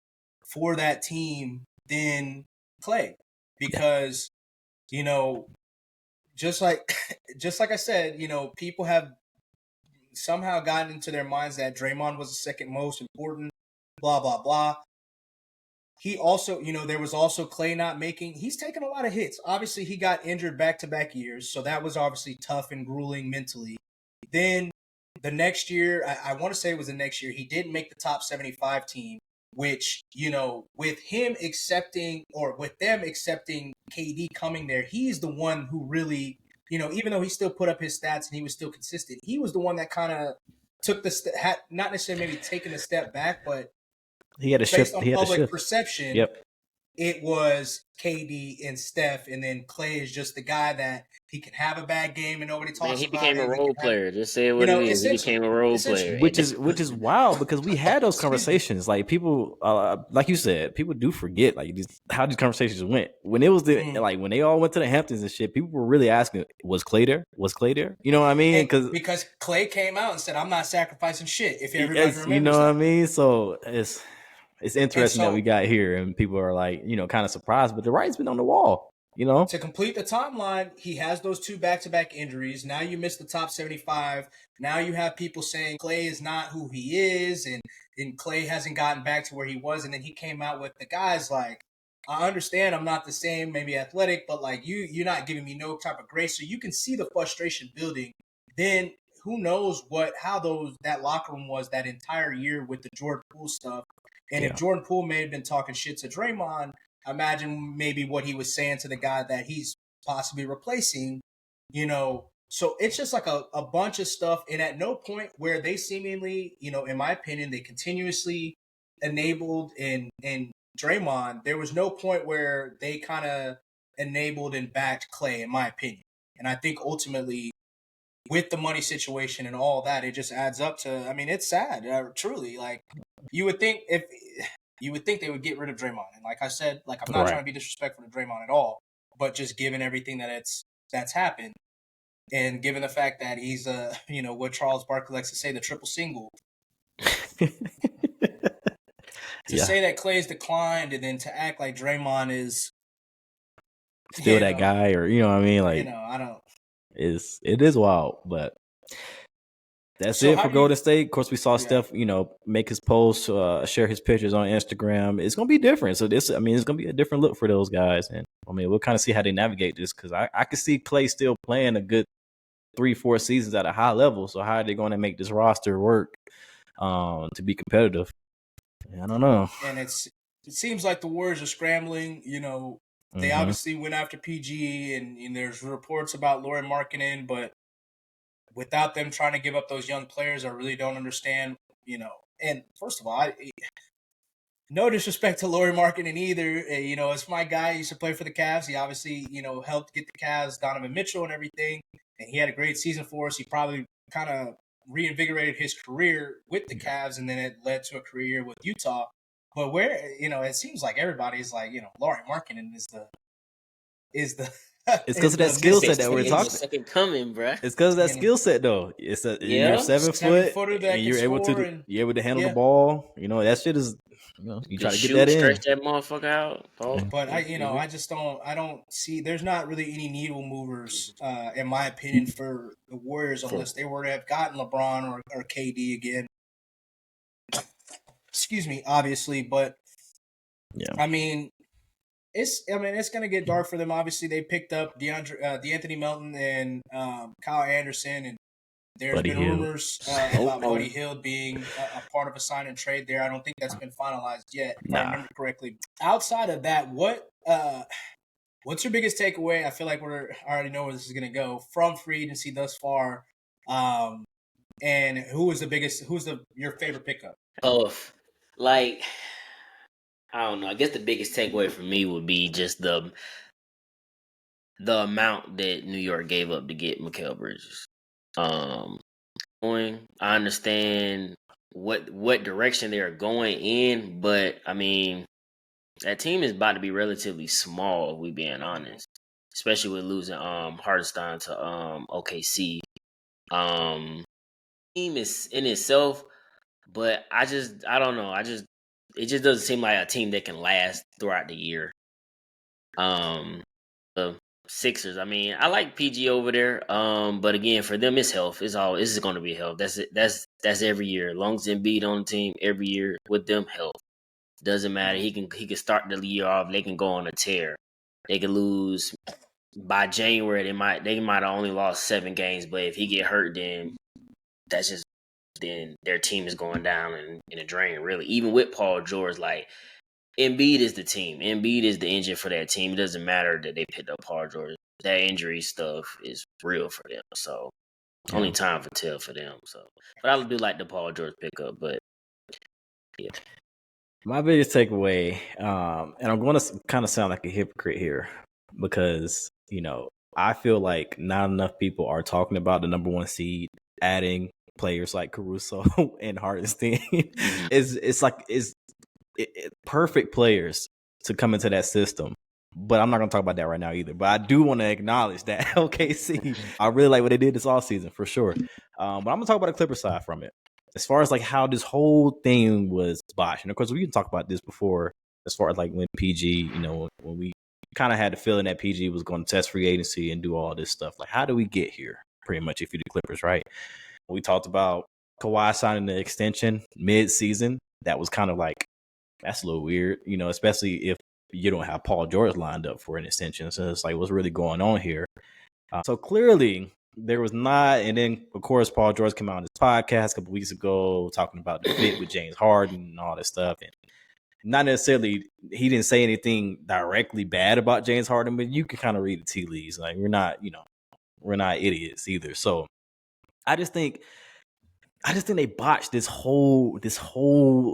for that team than Klay, because. Just like I said, people have somehow gotten into their minds that Draymond was the second most important, blah, blah, blah. He also, there was also Klay he's taken a lot of hits. Obviously, he got injured back-to-back years, so that was obviously tough and grueling mentally. Then the next year, I want to say it was the next year, he didn't make the top 75 team. Which, with them accepting KD coming there, he's the one who really, even though he still put up his stats and he was still consistent, he was the one that kind of took not necessarily maybe taking a step back, but He had a shift. based on He had a public shift. perception, Yep. it was KD and Steph, and then Klay is just the guy that he can have a bad game and nobody Man, talks he about became a it. role player. Just say what it is. He became a role player. Which is wild because we had those conversations. Like people, like you said, people do forget like how these conversations went. When it was when they all went to the Hamptons and shit, people were really asking, "Was Klay there? Was Klay there?" You know what I mean? Because Klay came out and said, "I'm not sacrificing shit." If everybody remembers, you know what I mean. So it's interesting that we got here and people are like, kind of surprised, but the writing's been on the wall, To complete the timeline, he has those 2 back-to-back injuries. Now you missed the top 75. Now you have people saying Klay is not who he is, and Klay hasn't gotten back to where he was. And then he came out with the guys like, I understand I'm not the same, maybe athletic, but like you're not giving me no type of grace. So you can see the frustration building. Then who knows how that locker room was that entire year with the Jordan Poole stuff. And if Jordan Poole may have been talking shit to Draymond, imagine maybe what he was saying to the guy that he's possibly replacing, So it's just like a bunch of stuff. And at no point where they seemingly, in my opinion, they continuously enabled and Draymond, there was no point where they kind of enabled and backed Klay, in my opinion. And I think ultimately with the money situation and all that, it just adds up to, it's sad, truly. Like you would think they would get rid of Draymond. And like I said, I'm not trying to be disrespectful to Draymond at all, but just given everything that's happened and given the fact that he's what Charles Barkley likes to say, the triple single. To say that Klay's declined and then to act like Draymond is still that guy, or you know what I mean? Like, I don't. It is wild, but that's it for Golden State. Of course, we saw Steph, make his post, share his pictures on Instagram. It's gonna be different. So it's gonna be a different look for those guys, and we'll kind of see how they navigate this because I can see Klay still playing a good 3-4 seasons at a high level. So how are they going to make this roster work to be competitive? I don't know. And it seems like the Warriors are scrambling. They obviously went after PG, and there's reports about Lauri Markkanen, but without them trying to give up those young players, I really don't understand. And first of all, no disrespect to Lauri Markkanen either. It's my guy. He used to play for the Cavs. He obviously, helped get the Cavs Donovan Mitchell and everything, and he had a great season for us. He probably kind of reinvigorated his career with the Cavs, and then it led to a career with Utah. But where, it seems like everybody's like, Lauri Markkanen is the it's because of that skill set that we're talking. Second coming, bro. It's because of that skill set, though. It's you're 7 foot, and you're able to handle the ball. That shit is. You try to get that in, stretch that motherfucker out. But I just don't. I don't see. There's not really any needle movers, in my opinion, for the Warriors unless they were to have gotten LeBron or KD again. Excuse me, obviously, but it's going to get dark for them. Obviously, they picked up DeAnthony Melton and Kyle Anderson, and there's been rumors about Buddy Hield being a part of a sign and trade there. I don't think that's been finalized yet, if I remember correctly. Outside of that, what's your biggest takeaway? I feel like I already know where this is going to go from free agency thus far. And who's your favorite pickup? I don't know. I guess the biggest takeaway for me would be just the amount that New York gave up to get Mikal Bridges. I understand what direction they're going in, but that team is about to be relatively small, if we being honest. Especially with losing Hartenstein to OKC. Team is in itself, but I don't know. It just doesn't seem like a team that can last throughout the year. The Sixers, I like PG over there. But again, for them, it's health. This is going to be health. That's it. That's every year. As long as Embiid on the team, every year with them, health doesn't matter. He can start the year off. They can go on a tear. They can lose by January. They might have only lost 7 games, but if he get hurt, then their team is going down in a drain. Really, even with Paul George, like. Embiid is the team. Embiid is the engine for that team. It doesn't matter that they picked up Paul George. That injury stuff is real for them. So only time for tell for them. So, but I do like the Paul George pickup. But yeah, My biggest takeaway, and I'm going to kind of sound like a hypocrite here because, I feel like not enough people are talking about the number one seed, adding players like Caruso and Hartenstein. It's perfect players to come into that system. But I'm not going to talk about that right now either. But I do want to acknowledge that OKC, I really like what they did this offseason for sure. But I'm going to talk about the Clipper side from it. As far as like how this whole thing was botched. And of course, we can talk about this before, as far as like when PG, when we kind of had the feeling that PG was going to test free agency and do all this stuff. Like, how do we get here? Pretty much, if you're the Clippers, right? We talked about Kawhi signing the extension mid-season. That was kind of like, that's a little weird, especially if you don't have Paul George lined up for an extension. So it's like, what's really going on here? So clearly there was not. And then, of course, Paul George came out on his podcast a couple weeks ago talking about the fit with James Harden and all this stuff. And not necessarily, he didn't say anything directly bad about James Harden, but you can kind of read the tea leaves. Like, we're not idiots either. So I just think they botched this whole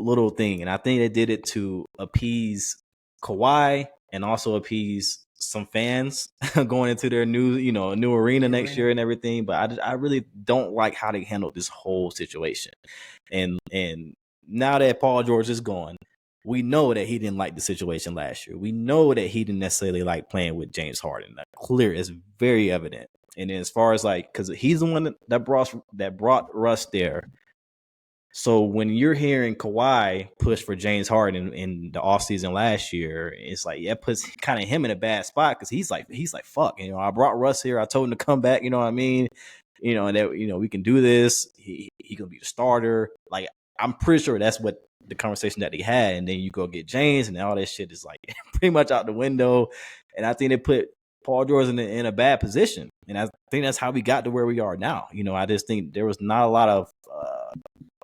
little thing, and I think they did it to appease Kawhi and also appease some fans going into their new arena next year and everything. But I really don't like how they handled this whole situation. And now that Paul George is gone, we know that he didn't like the situation last year. We know that he didn't necessarily like playing with James Harden. That clear, it's very evident. And then as far as like, because he's the one that brought Russ there. So when you're hearing Kawhi push for James Harden in the offseason last year, it's like, it puts kind of him in a bad spot because he's like, fuck, I brought Russ here. I told him to come back. You know what I mean? And that, we can do this. He gonna be the starter. Like, I'm pretty sure that's what the conversation that they had. And then you go get James, and all that shit is like pretty much out the window. And I think they put Paul George in a bad position. And I think that's how we got to where we are now. I just think there was not a lot of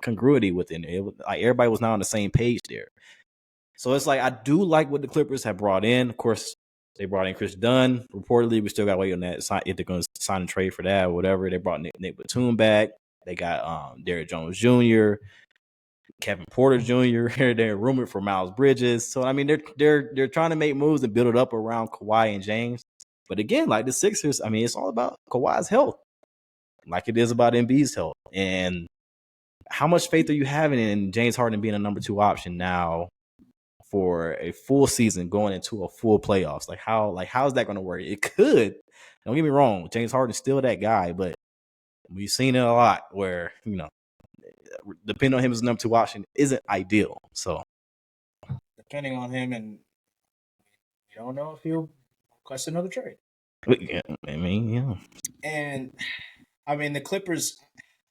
congruity within it. Like, everybody was not on the same page there. So it's like, I do like what the Clippers have brought in. Of course, they brought in Chris Dunn. Reportedly, we still got to wait on that, if they're going to sign and trade for that or whatever. They brought Nick Batum back. They got Derrick Jones Jr., Kevin Porter Jr. They're rumored for Miles Bridges. So I mean, they're trying to make moves and build it up around Kawhi and James. But again, like the Sixers, I mean, it's all about Kawhi's health, like it is about Embiid's health. And how much faith are you having in James Harden being a number 2 option now for a full season going into a full playoffs? Like how is that going to work? It could. Don't get me wrong, James Harden's still that guy, but we've seen it a lot where, depending on him as number 2 option isn't ideal. So depending on him, and we don't know if he'll request another trade. Yeah, I mean, yeah. And I mean, the Clippers,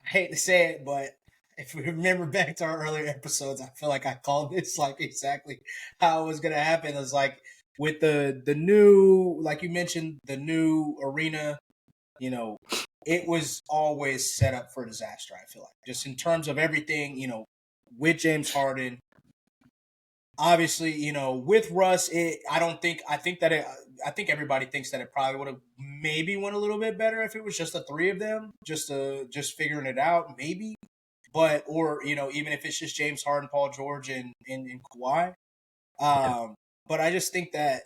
I hate to say it, but if we remember back to our earlier episodes, I feel like I called this like exactly how it was going to happen. It was like with the new, like you mentioned, the new arena, it was always set up for disaster, I feel like. Just in terms of everything, with James Harden. Obviously, with Russ, I think everybody thinks that it probably would have maybe went a little bit better if it was just the 3 of them, just figuring it out, maybe. But, or, even if it's just James Harden, Paul George, and Kawhi. But I just think that,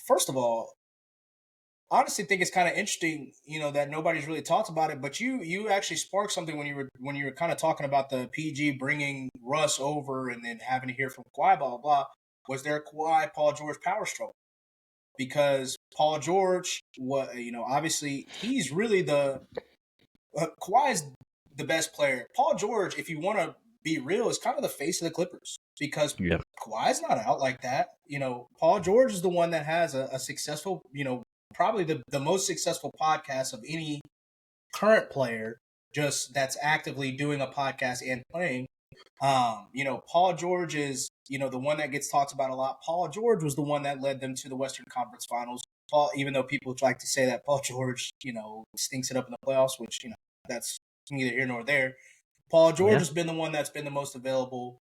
first of all, honestly think it's kind of interesting, that nobody's really talked about it, but you actually sparked something when you were kind of talking about the PG bringing Russ over and then having to hear from Kawhi, blah, blah, blah. Was there a Kawhi, Paul George power struggle? Because Paul George, obviously he's really Kawhi is the best player. Paul George, if you want to be real, is kind of the face of the Clippers because Kawhi's not out like that. Paul George is the one that has a successful, probably the most successful podcast of any current player, just that's actively doing a podcast and playing. Paul George is, the one that gets talked about a lot. Paul George was the one that led them to the Western Conference Finals. Even though people like to say that Paul George, stinks it up in the playoffs, which, that's neither here nor there. Paul George has been the one that's been the most available.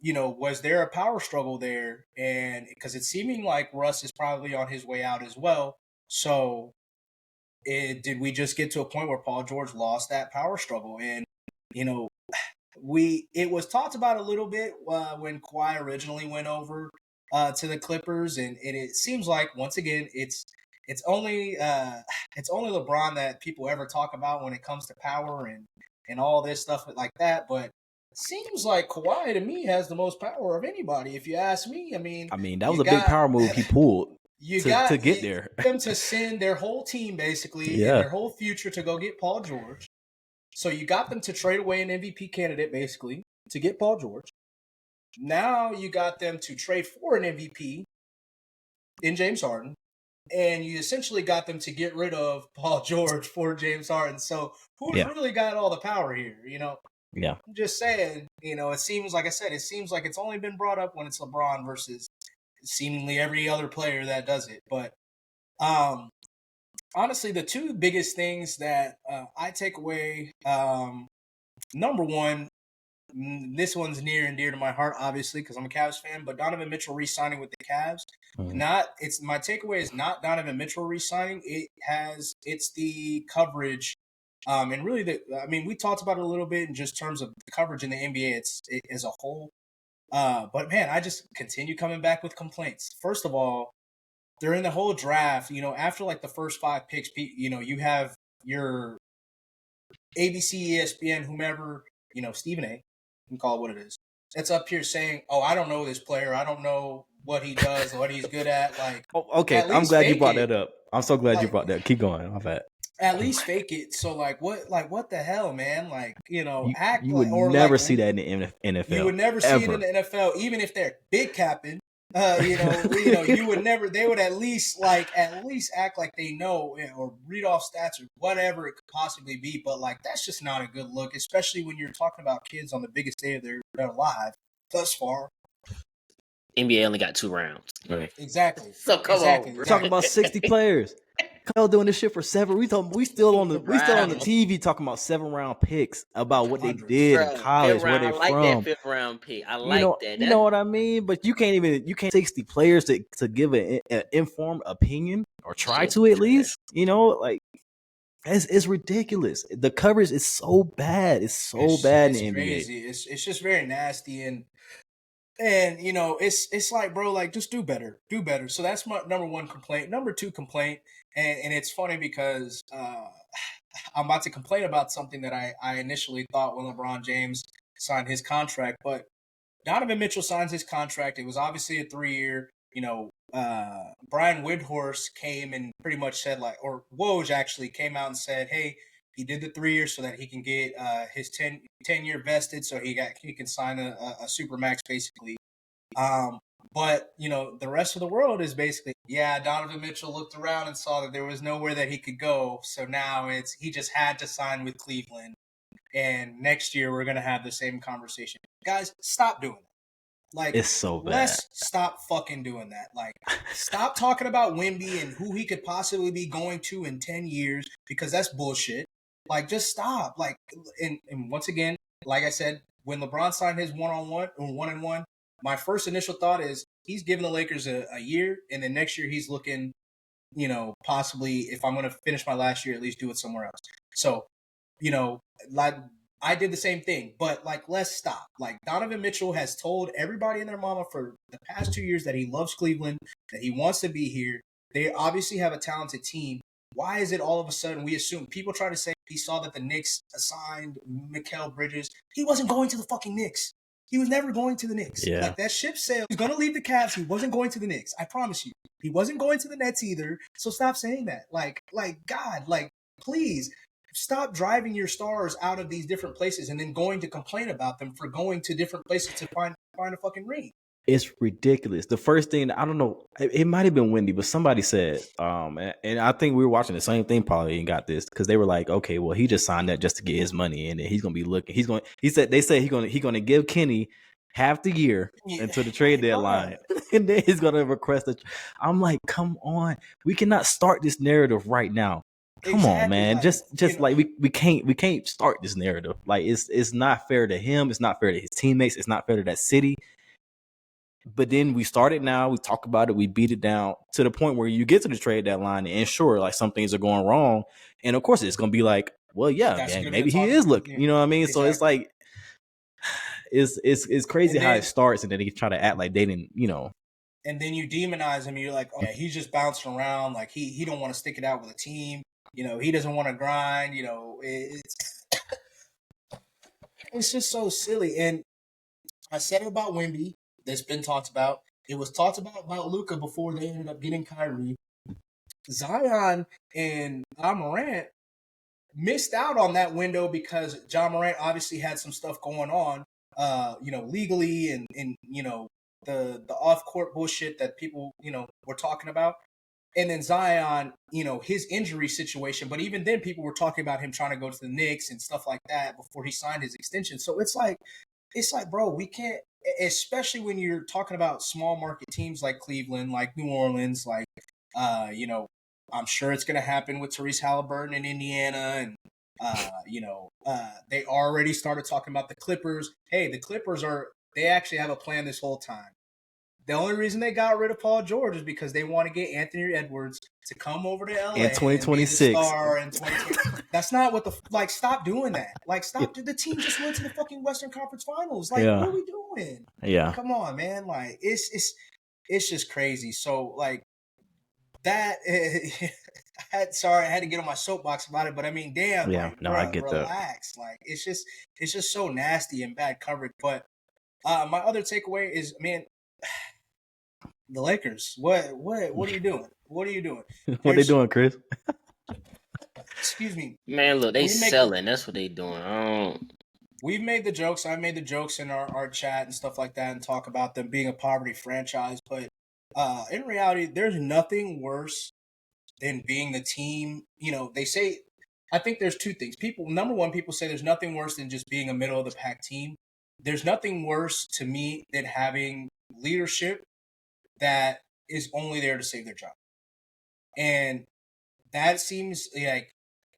Was there a power struggle there? And because it's seeming like Russ is probably on his way out as well. So did we just get to a point where Paul George lost that power struggle? And, it was talked about a little bit when Kawhi originally went over to the Clippers, and it seems like once again it's only LeBron that people ever talk about when it comes to power and all this stuff like that. But seems like Kawhi to me has the most power of anybody, if you ask me. I mean, that was a big power move he pulled to get there. Them to send their whole team basically and their whole future to go get Paul George. So you got them to trade away an MVP candidate basically to get Paul George. Now you got them to trade for an MVP in James Harden. And you essentially got them to get rid of Paul George for James Harden. So who's really got all the power here, you know? Yeah. I'm just saying, you know, it seems like it's only been brought up when it's LeBron versus seemingly every other player that does it. But honestly, the two biggest things that I take away, number one, this one's near and dear to my heart, obviously, because I'm a Cavs fan, but Donovan Mitchell re-signing with the Cavs. My takeaway is not Donovan Mitchell re-signing. It's the coverage. And really, we talked about it a little bit in just terms of the coverage in the NBA as a whole. But man, I just continue coming back with complaints. First of all, during the whole draft, you know, after like the first 5 picks, you know, you have your ABC, ESPN, whomever, you know, Stephen A. You can call it what it is. It's up here saying, "Oh, I don't know this player. I don't know what he does, what he's good at." Like, okay, I'm glad you brought that up. I'm so glad you brought that. Keep going. My bad. At least fake it. So, what the hell, man? Like, you know, act. You would never see that in the NFL. You would never see it in the NFL, even if they're big capping. You would never. They would at least act like they know or read off stats or whatever it could possibly be. But like, that's just not a good look, especially when you're talking about kids on the biggest day of their life thus far. NBA only got 2 rounds. Right. Exactly. So come on, we're talking about 60 players. Kyle doing this shit for 7. We still on the TV talking about 7-round picks about what they did in college, where they're from. I like that 5th round pick. I like that. You know what I mean? But you can't 60 players to give an informed opinion or try to at least. You know, like it's ridiculous. The coverage is so bad. It's bad in the NBA. Crazy. It's just very nasty and you know, it's like, bro, like just do better. So that's my number 1 complaint. Number 2 complaint, and it's funny because I'm about to complain about something that I initially thought when LeBron James signed his contract, but Donovan Mitchell signs his contract. It was obviously a 3-year. You know, Brian Windhorst came and pretty much said or Woj actually came out and said, hey, he did the 3 years so that he can get his 10-year vested, so he can sign a supermax basically. But you know, the rest of the world is basically, Donovan Mitchell looked around and saw that there was nowhere that he could go, so now he just had to sign with Cleveland, and next year we're gonna have the same conversation. Guys, stop doing that. Like, it's so bad. Let's stop fucking doing that. Like, stop talking about Wemby and who he could possibly be going to in 10 years because that's bullshit. Like, just stop. Like, and once again, like I said, when LeBron signed his 1-on-1 or 1-and-1, my first initial thought is he's giving the Lakers a year, and then next year he's looking, you know, possibly if I'm going to finish my last year, at least do it somewhere else. So, you know, like I did the same thing, but like, let's stop. Like, Donovan Mitchell has told everybody and their mama for the past 2 years that he loves Cleveland, that he wants to be here. They obviously have a talented team. Why is it all of a sudden we assume people try to say he saw that the Knicks assigned Mikal Bridges? He wasn't going to the fucking Knicks. He was never going to the Knicks. Yeah. Like, that ship sailed. He's going to leave the Cavs. He wasn't going to the Knicks. I promise you. He wasn't going to the Nets either. So stop saying that. Like God, like, please stop driving your stars out of these different places and then going to complain about them for going to different places to find a fucking ring. It's ridiculous. The first thing, I don't know, it might have been Wendy, but somebody said, and I think we were watching the same thing probably and got this because they were like, okay, well, he just signed that just to get his money, and then he's gonna be looking. They said he's gonna give Kenny half the year until the trade deadline, and then he's gonna request I'm like, come on, we cannot start this narrative right now. Come on, man. Like, just like we can't start this narrative. Like, it's not fair to him. It's not fair to his teammates. It's not fair to that city. But then we start it now. We talk about it. We beat it down to the point where you get to the trade deadline, and sure, like some things are going wrong, and of course it's gonna be like, well, yeah, man, maybe he is looking. You know what I mean? Exactly. So it's like It's crazy how it starts, and then he try to act like they didn't, And then you demonize him. You're like, oh, yeah, he's just bouncing around. Like he don't want to stick it out with a team. He doesn't want to grind. It's just so silly. And I said it about Wemby. That's been talked about. It was talked about Luka before they ended up getting Kyrie. Zion and Morant missed out on that window because John Morant obviously had some stuff going on, legally and the off court bullshit that people, were talking about. And then Zion, his injury situation. But even then, people were talking about him trying to go to the Knicks and stuff like that before he signed his extension. So it's like, bro, we can't, especially when you're talking about small market teams like Cleveland, like New Orleans, like, I'm sure it's going to happen with Therese Halliburton in Indiana. And, they already started talking about the Clippers. Hey, the Clippers they actually have a plan this whole time. The only reason they got rid of Paul George is because they want to get Anthony Edwards to come over to LA in 2026. That's not what stop doing that. Like, stop. The team just went to the fucking Western Conference Finals. Like, what are we doing? Yeah. Come on, man. Like, it's just crazy. So, like, that I had to get on my soapbox about it, but I mean, damn, yeah, like, no, bro, I get relax. that. Like, it's just so nasty and bad coverage. But my other takeaway is, man, the Lakers. What are you doing? What are you doing? What they doing, Chris? Excuse me, man. Look, they selling. That's what they doing. We've made the jokes. I made the jokes in our chat and stuff like that, and talk about them being a poverty franchise, but. In reality, there's nothing worse than being the team. They say, I think there's two things. Number one, people say there's nothing worse than just being a middle of the pack team. There's nothing worse to me than having leadership that is only there to save their job. And that seems like,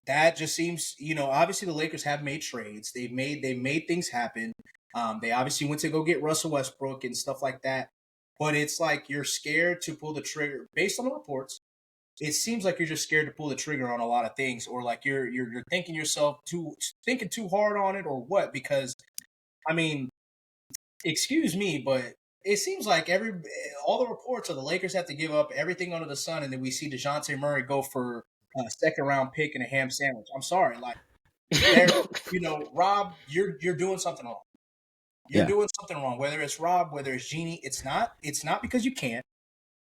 obviously the Lakers have made trades. They made things happen. They obviously went to go get Russell Westbrook and stuff like that. But it's like you're scared to pull the trigger. Based on the reports, it seems like you're just scared to pull the trigger on a lot of things, or like you're thinking too hard on it, or what? Because, I mean, excuse me, but it seems like all the reports of the Lakers have to give up everything under the sun, and then we see DeJounte Murray go for a second-round pick and a ham sandwich. I'm sorry, like, Rob, you're doing something wrong. You're doing something wrong. Whether it's Rob, whether it's Jeannie, it's not because you can't.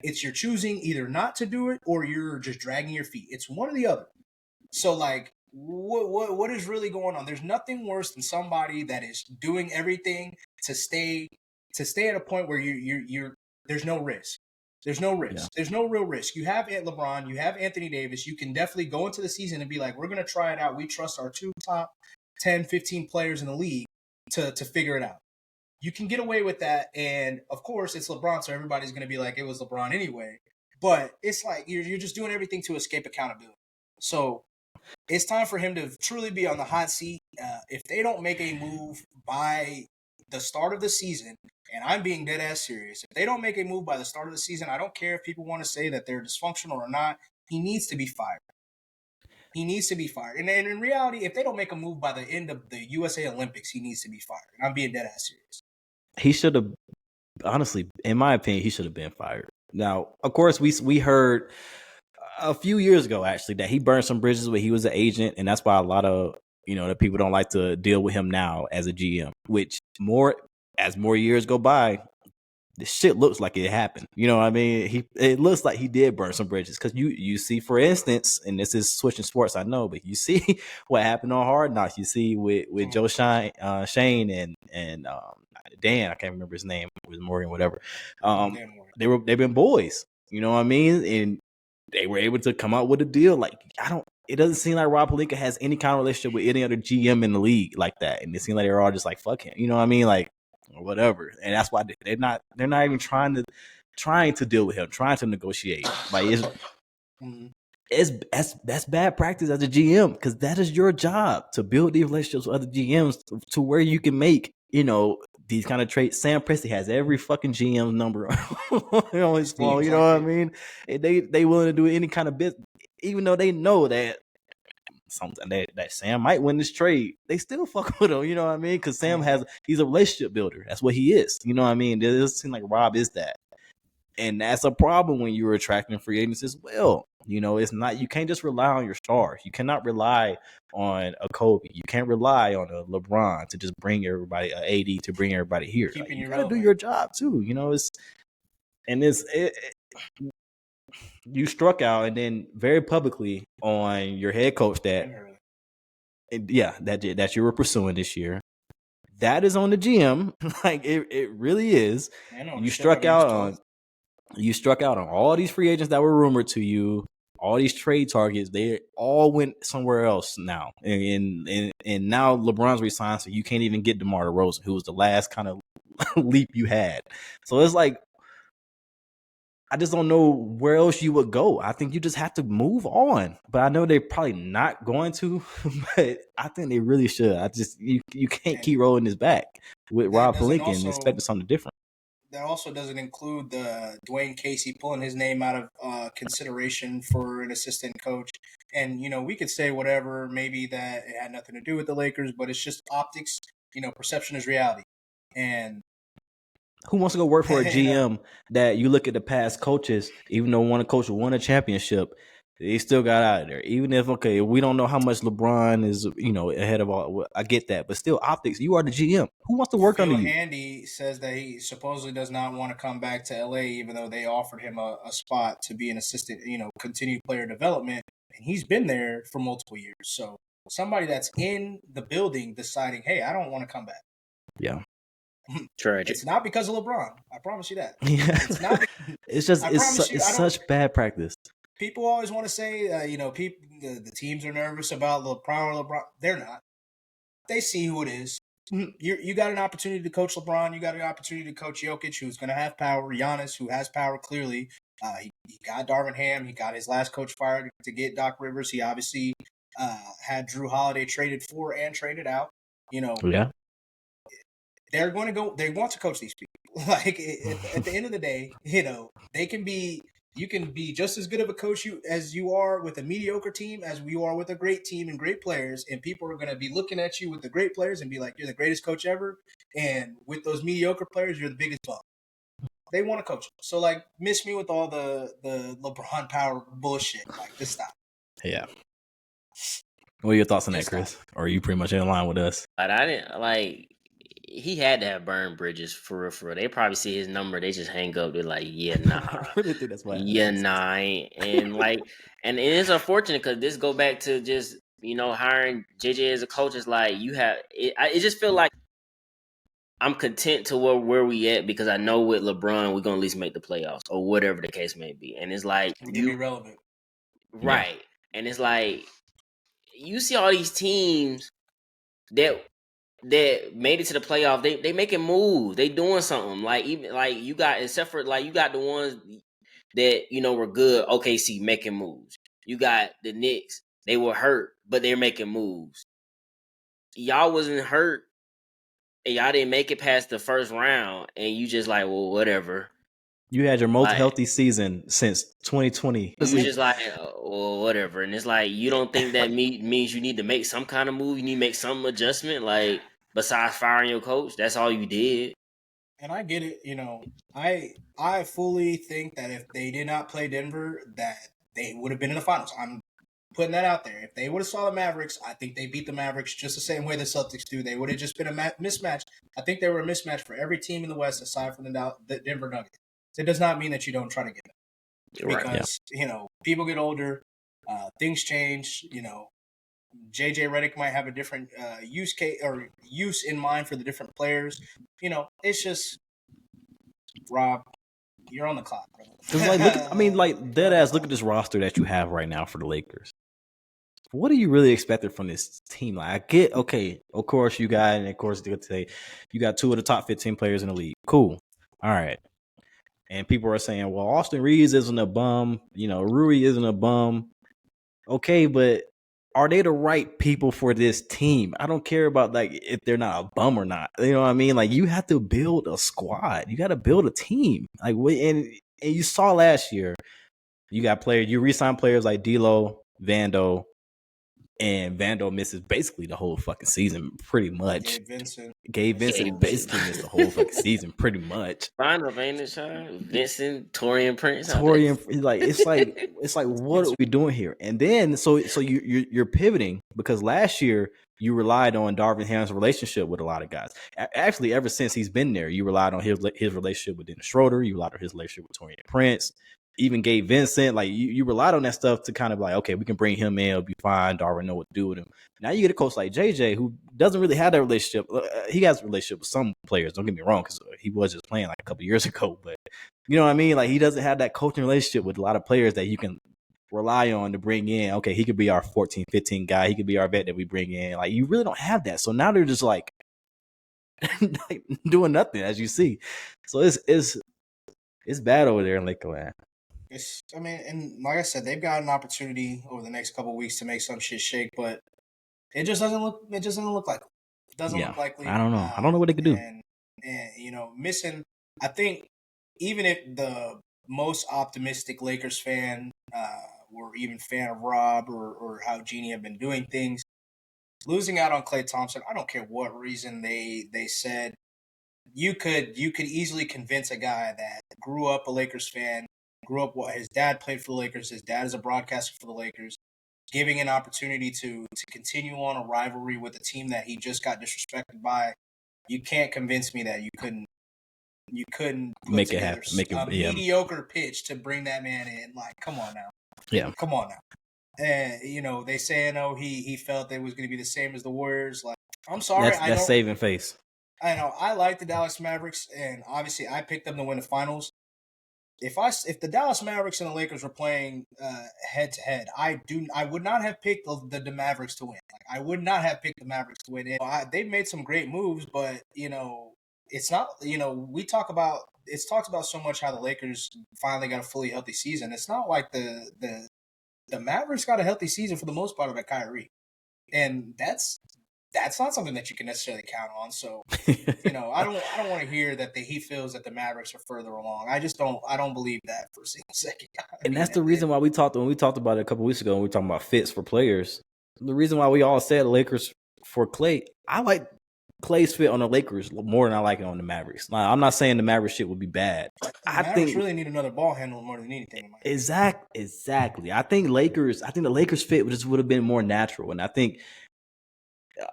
It's you're choosing either not to do it or you're just dragging your feet. It's one or the other. So, like, what is really going on? There's nothing worse than somebody that is doing everything to stay at a point where you're there's no risk. There's no risk. Yeah. There's no real risk. You have LeBron, you have Anthony Davis. You can definitely go into the season and be like, we're going to try it out. We trust our 2 top 10, 15 players in the league to figure it out. You can get away with that, and of course, it's LeBron, so everybody's going to be like, it was LeBron anyway. But it's like you're just doing everything to escape accountability. So it's time for him to truly be on the hot seat. If they don't make a move by the start of the season, and I'm being dead ass serious, if they don't make a move by the start of the season, I don't care if people want to say that they're dysfunctional or not, he needs to be fired. He needs to be fired. And in reality, if they don't make a move by the end of the USA Olympics, he needs to be fired. And I'm being dead ass serious. He should have, honestly, in my opinion, he should have been fired. Now, of course, we heard a few years ago, actually, that he burned some bridges when he was an agent, and that's why a lot of, the people don't like to deal with him now as a GM, which as more years go by, this shit looks like it happened. You know what I mean? It looks like he did burn some bridges, because you see, for instance, and this is switching sports, I know, but you see what happened on Hard Knocks. You see with Joe Shane and Dan, I can't remember his name, it was Morgan, whatever. They've been boys, you know what I mean? And they were able to come out with a deal. Like, it doesn't seem like Rob Pelinka has any kind of relationship with any other GM in the league like that. And it seems like they're all just like, fuck him, you know what I mean? Like, or whatever. And that's why they're not even trying to deal with him, trying to negotiate. Like, that's bad practice as a GM, because that is your job, to build these relationships with other GMs to where you can make, these kind of trades. Sam Presti has every fucking GM number on his phone. You know what I mean? And they willing to do any kind of business, even though they know that something that Sam might win this trade, they still fuck with him. You know what I mean? Because Sam he's a relationship builder. That's what he is. You know what I mean? It doesn't seem like Rob is that. And that's a problem when you're attracting free agents as well. You know, it's not, you can't just rely on your stars. You cannot rely on a Kobe. You can't rely on a LeBron to just bring everybody, a AD to bring everybody here. Like, you gotta do your job too. You know, you struck out, and then very publicly on your head coach that you were pursuing this year. That is on the GM. Like it really is. You struck out on all these free agents that were rumored to you, all these trade targets. They all went somewhere else now, and now LeBron's resigned, so you can't even get DeMar DeRozan, who was the last kind of leap you had. So it's like, I just don't know where else you would go. I think you just have to move on. But I know they're probably not going to, but I think they really should. You can't keep rolling this back with Rob Pelinka and expecting something different. That also doesn't include the Dwayne Casey pulling his name out of consideration for an assistant coach. And, you know, we could say whatever, maybe that it had nothing to do with the Lakers, but it's just optics. You know, perception is reality. And who wants to go work for a GM that you look at the past coaches, even though one coach won a championship, they still got out of there. Even if, okay, we don't know how much LeBron is, you know, ahead of all. I get that. But still, optics, you are the GM. Who wants to work under you? Andy says that he supposedly does not want to come back to LA, even though they offered him a spot to be an assistant, you know, continued player development. And he's been there for multiple years. So somebody that's in the building deciding, hey, I don't want to come back. Yeah. Tragic. It's not because of LeBron. I promise you that. Yeah. It's not. It's just it's such bad practice. People always want to say, you know, the teams are nervous about LeBron. They're not. They see who it is. You got an opportunity to coach LeBron. You got an opportunity to coach Jokic, who's going to have power. Giannis, who has power clearly. He got Darvin Ham. He got his last coach fired to get Doc Rivers. He obviously had Drew Holiday traded for and traded out. You know. Yeah. They're going to go. They want to coach these people. Like at the end of the day, you know, they can be. You can be just as good of a coach as you are with a mediocre team as you are with a great team and great players. And people are going to be looking at you with the great players and be like, "You're the greatest coach ever." And with those mediocre players, you're the biggest bum. They want to coach. So like, miss me with all the LeBron power bullshit. Like, just stop. Yeah. What are your thoughts on that, Chris? Or are you pretty much in line with us? But I didn't like. He had to have burned bridges for real. They probably see his number. They just hang up. They're like, yeah, nah. I really think that's why. Yeah, nah. And like, and it's unfortunate because this go back to just, you know, hiring JJ as a coach is like, you have, it just feel like I'm content to where we at because I know with LeBron, we're going to at least make the playoffs or whatever the case may be. And it's like, we can be relevant. Right. Yeah. And it's like, you see all these teams that made it to the playoff, they making moves. They doing something. Like even like you got, except for like you got the ones that, you know, were good. OKC making moves. You got the Knicks. They were hurt, but they're making moves. Y'all wasn't hurt, and y'all didn't make it past the first round, and you just like, well, whatever. You had your most healthy season since 2020. It's just like, well, whatever. And it's like, you don't think that means you need to make some kind of move? You need to make some adjustment, like, besides firing your coach? That's all you did. And I get it. You know, I fully think that if they did not play Denver, that they would have been in the finals. I'm putting that out there. If they would have saw the Mavericks, I think they beat the Mavericks just the same way the Celtics do. They would have just been a mismatch. I think they were a mismatch for every team in the West aside from the Denver Nuggets. It does not mean that you don't try to get them. Because, you know, people get older, things change, you know. JJ Redick might have a different use case or use in mind for the different players. You know, it's just, Rob, you're on the clock, brother. Like, dead ass, look at this roster that you have right now for the Lakers. What are you really expecting from this team? Like, I get, okay, of course you got, and of course you got two of the top 15 players in the league. Cool. All right. And people are saying, well, Austin Reeves isn't a bum. You know, Rui isn't a bum. Okay, but are they the right people for this team? I don't care about, like, if they're not a bum or not. You know what I mean? Like, you have to build a squad. You got to build a team. Like, and you saw last year, you got players, you re-signed players like D'Lo, Vando, and Vando misses basically the whole fucking season, pretty much. Gabe Vincent basically missed the whole fucking season, pretty much. Fine enough, ain't it, Sean? Vincent, Torian Prince, it's like what are we doing here? And then so you're pivoting because last year you relied on Darvin Ham's relationship with a lot of guys. Actually, ever since he's been there, you relied on his relationship with Dennis Schroeder. You relied on his relationship with Torian Prince. Even Gabe Vincent, like you relied on that stuff to kind of like, okay, we can bring him in, it'll be fine. Darvin know what to do with him. Now you get a coach like JJ who doesn't really have that relationship. He has a relationship with some players. Don't get me wrong, because he was just playing like a couple years ago. But you know what I mean? Like he doesn't have that coaching relationship with a lot of players that you can rely on to bring in. Okay, he could be our 14, 15 guy. He could be our vet that we bring in. Like you really don't have that. So now they're just like doing nothing, as you see. So it's bad over there in Lakeland. And like I said, they've got an opportunity over the next couple of weeks to make some shit shake, but it just doesn't look. It just doesn't look like. It doesn't look likely. I don't know. I don't know what they could do. And missing. I think even if the most optimistic Lakers fan, or even fan of Rob or how Genie have been doing things, losing out on Klay Thompson. I don't care what reason they said. You could easily convince a guy that grew up a Lakers fan. Grew up, his dad played for the Lakers. His dad is a broadcaster for the Lakers. Giving an opportunity to continue on a rivalry with a team that he just got disrespected by. You can't convince me that you couldn't make it happen. Make a mediocre pitch to bring that man in. Like, come on now. Yeah. Come on now. And they say he felt it was going to be the same as the Warriors. Like, I'm sorry. That's saving face. I know. I like the Dallas Mavericks, and obviously I picked them to win the finals. If the Dallas Mavericks and the Lakers were playing head to head, I would not have picked the Mavericks to win. Like, I would not have picked the Mavericks to win. They've made some great moves, but it's not. It's talked about so much how the Lakers finally got a fully healthy season. It's not like the Mavericks got a healthy season for the most part of it, Kyrie, and that's not something that you can necessarily count on. So, I don't want to hear that he feels that the Mavericks are further along. I don't believe that for a single second. And that's the reason why when we talked about it a couple weeks ago, when we were talking about fits for players, the reason why we all said Lakers for Klay, I like Klay's fit on the Lakers more than I like it on the Mavericks. Now, I'm not saying the Mavericks shit would be bad. I think really need another ball handler more than anything. Exactly. I think the Lakers fit would have been more natural, and I think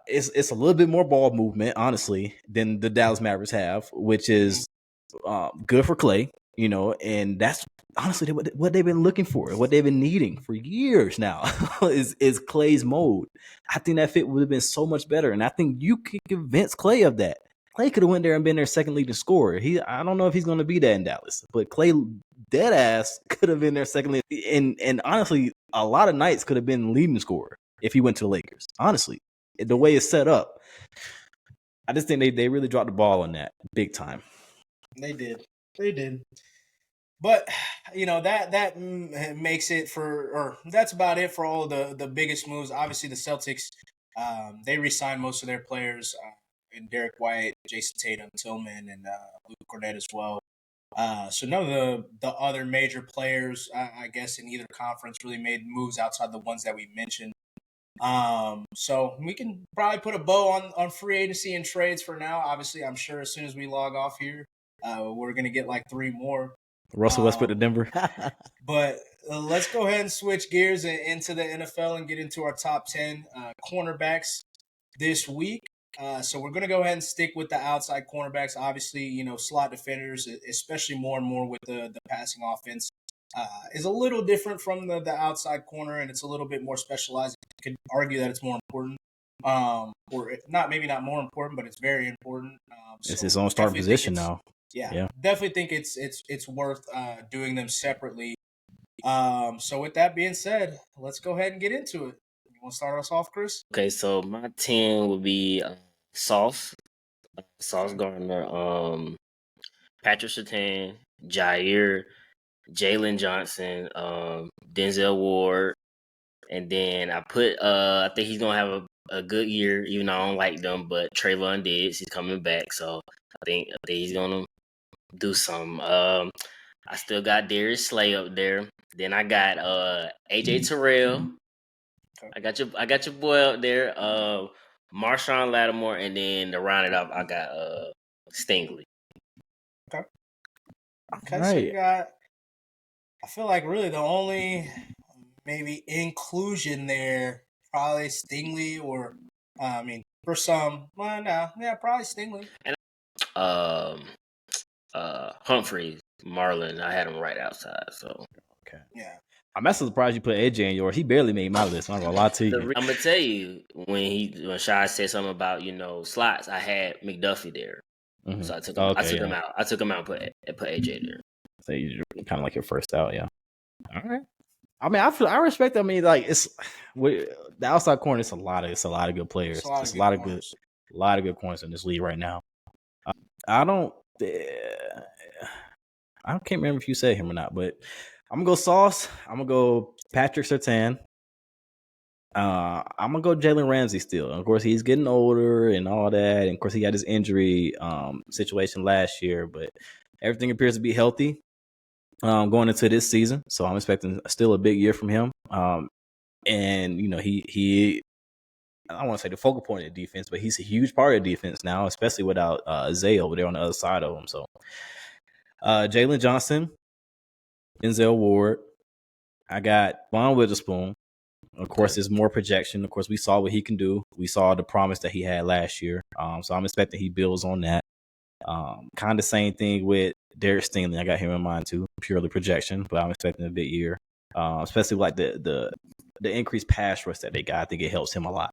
it's a little bit more ball movement, honestly, than the Dallas Mavericks have, which is good for Klay, and that's honestly what they've been looking for, what they've been needing for years now is Klay's mode. I think that fit would have been so much better, and I think you could convince Klay of that. Klay could have went there and been their second leading scorer. I don't know if he's going to be that in Dallas, but Klay dead ass could have been their second leading, and honestly, a lot of nights could have been leading scorer if he went to the Lakers. Honestly. The way it's set up, I just think they really dropped the ball on that big time. They did. But that makes it that's about it for all the biggest moves. Obviously, the Celtics, they re-signed most of their players, and Derek White, Jason Tatum, Tillman, and Luke Cornett as well. So none of the other major players, I guess, in either conference really made moves outside the ones that we mentioned. So we can probably put a bow on free agency and trades for now. Obviously, I'm sure as soon as we log off here, we're going to get like 3 more. Russell Westbrook to Denver. But let's go ahead and switch gears into the NFL and get into our top 10 cornerbacks this week. So we're going to go ahead and stick with the outside cornerbacks. Obviously, slot defenders, especially more and more with the passing offense, is a little different from the outside corner, and it's a little bit more specialized. You could argue that it's more important, or maybe not more important, but it's very important. It's his own starting position now. Yeah, definitely think it's worth doing them separately. So with that being said, let's go ahead and get into it. You want to start us off, Chris? Okay, so my 10 would be Sauce Gardner, Patrick Surtain, Jair, Jalen Johnson, Denzel Ward, and then I put I think he's gonna have a good year, even though I don't like them, but Trayvon Diggs, he's coming back, so I think he's gonna do some. I still got Darius Slay up there. Then I got AJ Terrell, Okay. I got your boy up there, Marshawn Lattimore, and then to round it up, I got Stingley. Okay. All So you right. got. I feel like really the only maybe inclusion there probably Stingley or I mean for some, well, no, yeah, probably Stingley. And Humphreys, Marlon, I had him right outside. So Okay. Yeah. I'm actually surprised you put AJ in yours. He barely made my list. I'm not gonna lie to you. I'm gonna tell you when Shy said something about slots, I had McDuffie there, so I took him. I took him out. I took him out and put AJ there. So you kind of like your first out, yeah. All right. I mean, I respect. I mean, like the outside corner. It's a lot of good players. There's a lot of good corners in this league right now. I can't remember if you said him or not, but I'm gonna go Sauce. I'm gonna go Patrick Surtain. I'm gonna go Jalen Ramsey still. And of course, he's getting older and all that. And of course, he had his injury situation last year, but everything appears to be healthy going into this season. So I'm expecting still a big year from him. And he I don't want to say the focal point of the defense, but he's a huge part of the defense now, especially without Zay over there on the other side of him. So Jalen Johnson, Denzel Ward. I got Von Witherspoon. Of course, there's more projection. Of course, we saw what he can do. We saw the promise that he had last year. So I'm expecting he builds on that. Kind of same thing with Derek Stingley. I got him in mind too, purely projection, but I'm expecting a big year. Especially like the increased pass rush that they got. I think it helps him a lot.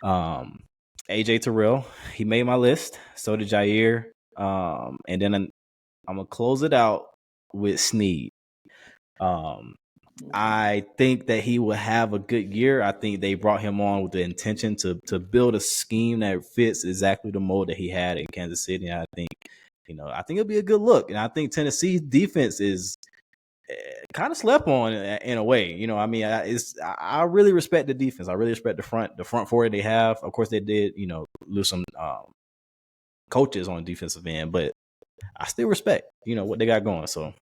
AJ Terrell, he made my list. So did Jair. And then I'm gonna close it out with Snead. I think that he will have a good year. I think they brought him on with the intention to build a scheme that fits exactly the mold that he had in Kansas City. And I think it'll be a good look. And I think Tennessee's defense is kind of slept on in a way. I mean, I really respect the defense. I really respect the front four they have. Of course, they did, lose some coaches on the defensive end, but I still respect, what they got going. So,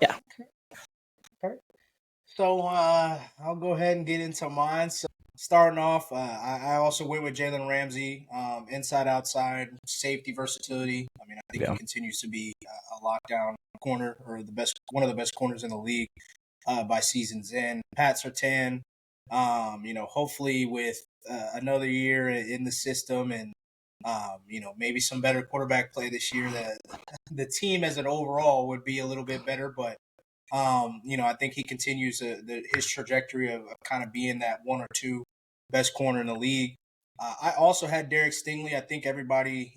yeah. Okay. So I'll go ahead and get into mine. So starting off, I also went with Jalen Ramsey, inside, outside, safety versatility. I mean, I think he continues to be a lockdown corner or one of the best corners in the league by season's end. Pat Surtain, hopefully with another year in the system and maybe some better quarterback play this year, that the team as an overall would be a little bit better, but. I think he continues his trajectory of kind of being that one or two best corner in the league. I also had Derek Stingley. I think everybody,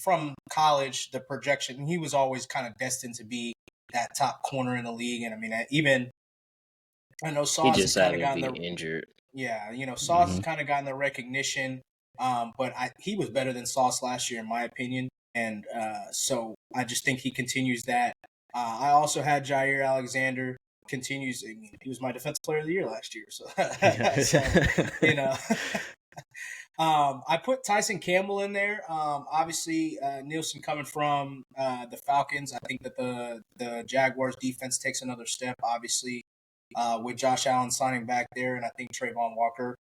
from college, the projection, he was always kind of destined to be that top corner in the league. And I mean, I know Sauce has kind of gotten injured. Yeah, Sauce has kind of gotten the recognition, but he was better than Sauce last year, in my opinion. And so I just think he continues that. I also had Jair Alexander continues. I mean, he was my defensive player of the year last year. So, I put Tyson Campbell in there. Obviously, Nielsen coming from the Falcons. I think that the Jaguars defense takes another step, obviously, with Josh Allen signing back there. And I think Trayvon Walker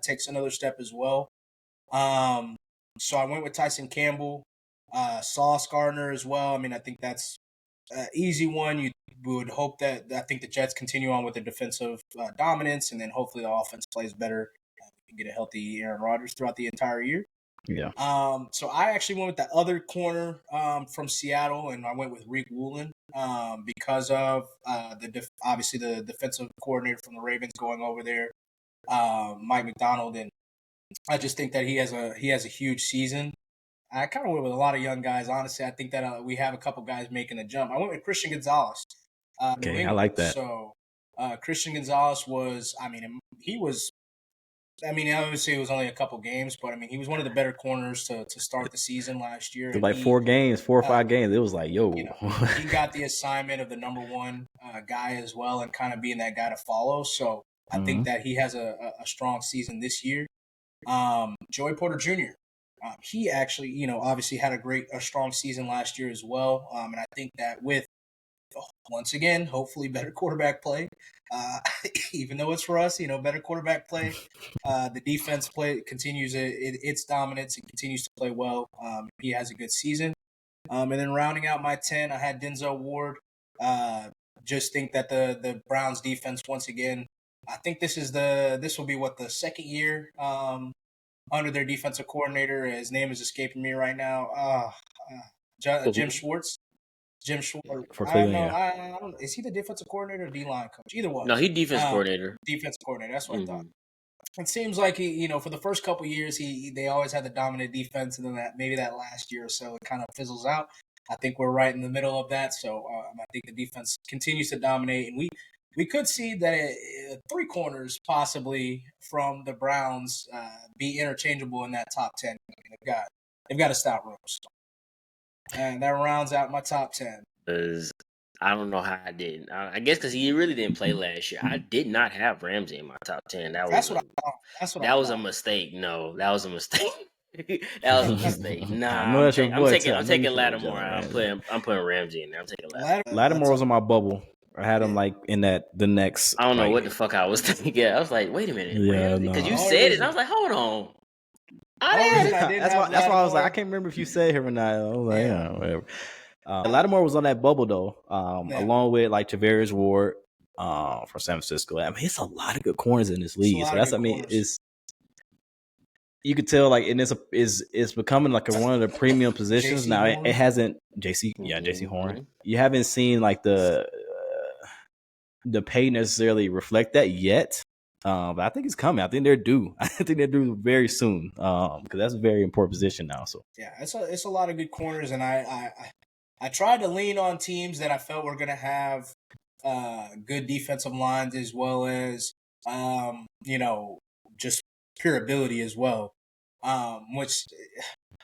takes another step as well. So I went with Tyson Campbell, Sauce Gardner as well. I mean, I think that's easy one. You would hope that I think the Jets continue on with their defensive dominance, and then hopefully the offense plays better. We can get a healthy Aaron Rodgers throughout the entire year. Yeah. So I actually went with the other corner from Seattle, and I went with Rick Woolen because of obviously the defensive coordinator from the Ravens going over there, Mike McDonald, and I just think that he has a huge season. I kind of went with a lot of young guys. Honestly, I think that we have a couple guys making a jump. I went with Christian Gonzalez. Okay, I like that. So Christian Gonzalez was, I obviously it was only a couple games, but I mean, he was one of the better corners to start the season last year. Like 4 or 5 games. It was like, yo. He got the assignment of the number one guy as well and kind of being that guy to follow. So I think that he has a strong season this year. Joey Porter Jr., he actually, obviously had a strong season last year as well. And I think that with once again, hopefully better quarterback play. Even though it's for us, better quarterback play. The defense continues its dominance and continues to play well. He has a good season. And then rounding out my 10, I had Denzel Ward. Just think that the Browns defense, once again, I think this will be the second year under their defensive coordinator. His name is escaping me right now. Jim Schwartz. Jim Schwartz. For Cleveland, I don't, is he the defensive coordinator or D-line coach? Either one. No, he defensive coordinator. Defensive coordinator. That's what I thought. It seems like he, for the first couple of years, they always had the dominant defense, and then that last year or so it kind of fizzles out. I think we're right in the middle of that, so I think the defense continues to dominate, and we could see that three corners possibly from the Browns be interchangeable in that top 10. I mean, they've got a stout room, and that rounds out my top 10. I don't know how I didn't. I guess because he really didn't play last year. I did not have Ramsey in my top 10. That was a mistake. No, that was a mistake. That was a mistake. Nah, I'm taking Lattimore. I'm putting Ramsey in there. I'm taking Lattimore. Lattimore was on my bubble. I had him in the next. I don't know what the fuck I was thinking. I was like, wait a minute, because you said it, and I was like, hold on. That's why I was like, I can't remember if you said him or not. I was like, whatever. Lattimore was on that bubble though, along with Tavarius Ward from San Francisco. I mean, it's a lot of good corners in this league. So it's you could tell and it's becoming one of the premium positions now. It hasn't JC Horn. You haven't seen the pay necessarily reflect that yet. But I think it's coming. I think they're due. I think they're due very soon. Because that's a very important position now. So yeah, it's a lot of good corners, and I tried to lean on teams that I felt were going to have good defensive lines as well as just pure ability as well. Which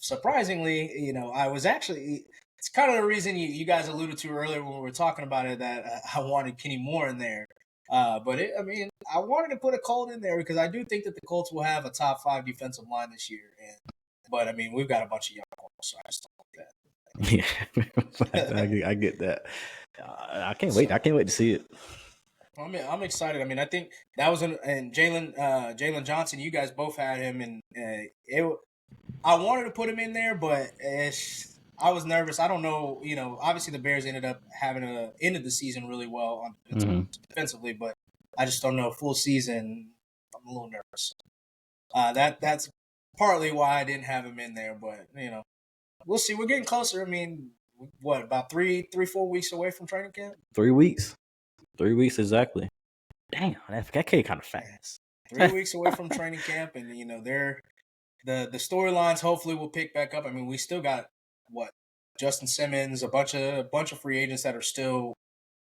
surprisingly, I was actually. It's kind of the reason you guys alluded to earlier when we were talking about it that I wanted Kenny Moore in there. But I wanted to put a Colt in there because I do think that the Colts will have a top 5 defensive line this year. But we've got a bunch of young Colts, so I just don't like that. Yeah, I get that. I can't wait. I can't wait to see it. I'm excited. I think that was and Jalen Johnson. You guys both had him, and I wanted to put him in there, but I was nervous. I don't know. Obviously the Bears ended up having ended the season really well defensively, but I just don't know. Full season, I'm a little nervous. That's partly why I didn't have him in there, but we'll see. We're getting closer. About 3-4 weeks away from training camp? 3 weeks. 3 weeks exactly. Damn, that came kind of fast. 3 weeks away from training camp, and the storylines hopefully will pick back up. We still got Justin Simmons, a bunch of free agents that are still,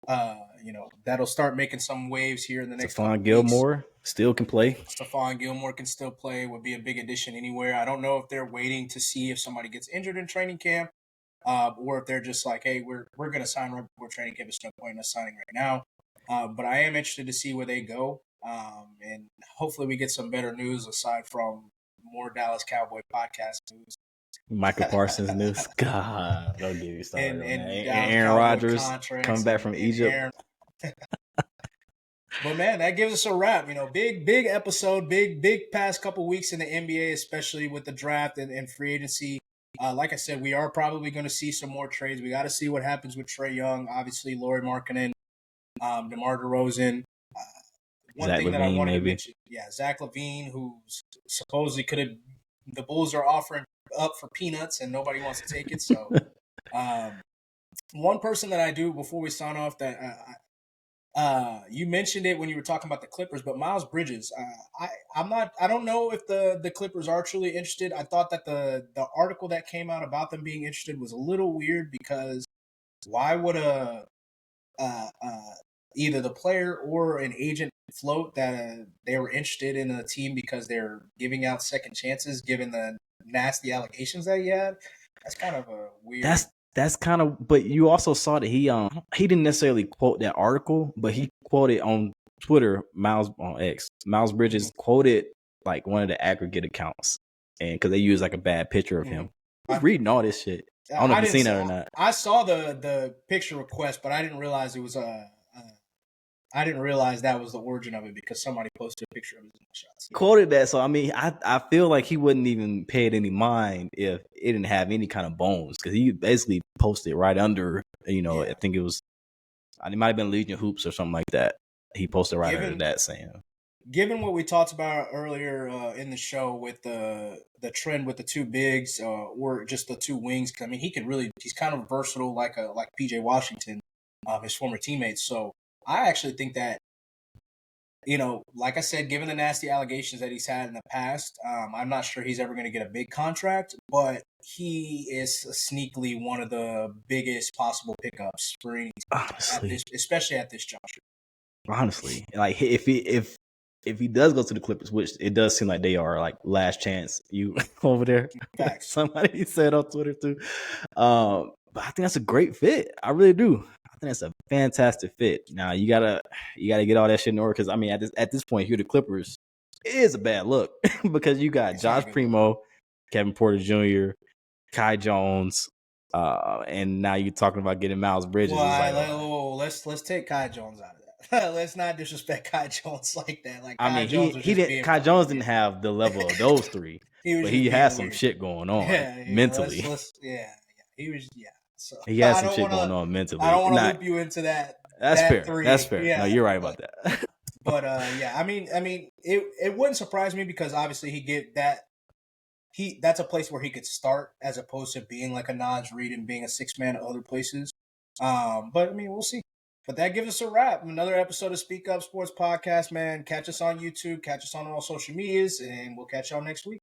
that'll start making some waves here in the next. Stephon Gilmore still can play. Stephon Gilmore can still play. Would be a big addition anywhere. I don't know if they're waiting to see if somebody gets injured in training camp, or if they're just like, hey, we're going to sign right before training camp. There's no point in us signing right now. But I am interested to see where they go, and hopefully we get some better news aside from more Dallas Cowboy podcast news. Michael Parsons news. God, don't get me started. And Aaron Rodgers coming back from Egypt. But man, that gives us a wrap. Big episode, big past couple weeks in the NBA, especially with the draft and free agency. Like I said, we are probably going to see some more trades. We got to see what happens with Trae Young. Obviously, Lauri Markkanen, DeMar DeRozan. One Zach thing that Levine, I wanted to mention, Zach LaVine, who supposedly could have. The Bulls are offering up for peanuts, and nobody wants to take it. So, one person that I do before we sign off that you mentioned it when you were talking about the Clippers, but Miles Bridges, I don't know if the Clippers are truly interested. I thought that the article that came out about them being interested was a little weird because why would either the player or an agent float that they were interested in a team because they're giving out second chances given the nasty allegations that he had? That's kind of a weird. That's kind of, but you also saw that he didn't necessarily quote that article, but he quoted on Twitter, Miles Bridges quoted one of the aggregate accounts, and because they used a bad picture of him. I was reading all this shit. I don't know if you've seen that or not. I saw the picture request, but I didn't realize it was I didn't realize that was the origin of it because somebody posted a picture of his shots. Quoted that, so I mean, I feel like he wouldn't even pay it any mind if it didn't have any kind of bones, because he basically posted right under, I think it might have been Legion Hoops or something like that. He posted right under that saying. Given what we talked about earlier in the show with the trend with the two bigs or just the two wings, I mean, he's kind of versatile like PJ Washington, his former teammates. So I actually think that, like I said, given the nasty allegations that he's had in the past, I'm not sure he's ever going to get a big contract, but he is sneakily one of the biggest possible pickups for any team, especially at this juncture. Honestly, like if he does go to the Clippers, which it does seem like they are like last chance you over there. Facts. Somebody said on Twitter too. But I think that's a great fit. I really do. I think that's a fantastic fit. Now you gotta get all that shit in order, because I mean at this point, here the Clippers, it is a bad look because you got Josh Primo, Kevin Porter Jr., Kai Jones, and now you're talking about getting Miles Bridges. Well, let's take Kai Jones out of that. Let's not disrespect Kai Jones like that. Like, I mean, Kai Jones didn't have the level of those three, but he had some shit going on mentally. He was. So he had some shit going on mentally. I don't want to loop you into that. That's fair. Three. That's fair. Yeah, no, you're right about that. But I mean, it wouldn't surprise me because obviously that's a place where he could start as opposed to being like a Naj Reid and being a six man at other places. But I mean, we'll see. But that gives us a wrap. Another episode of Speak Up Sports Podcast, man. Catch us on YouTube. Catch us on all social medias. And we'll catch y'all next week.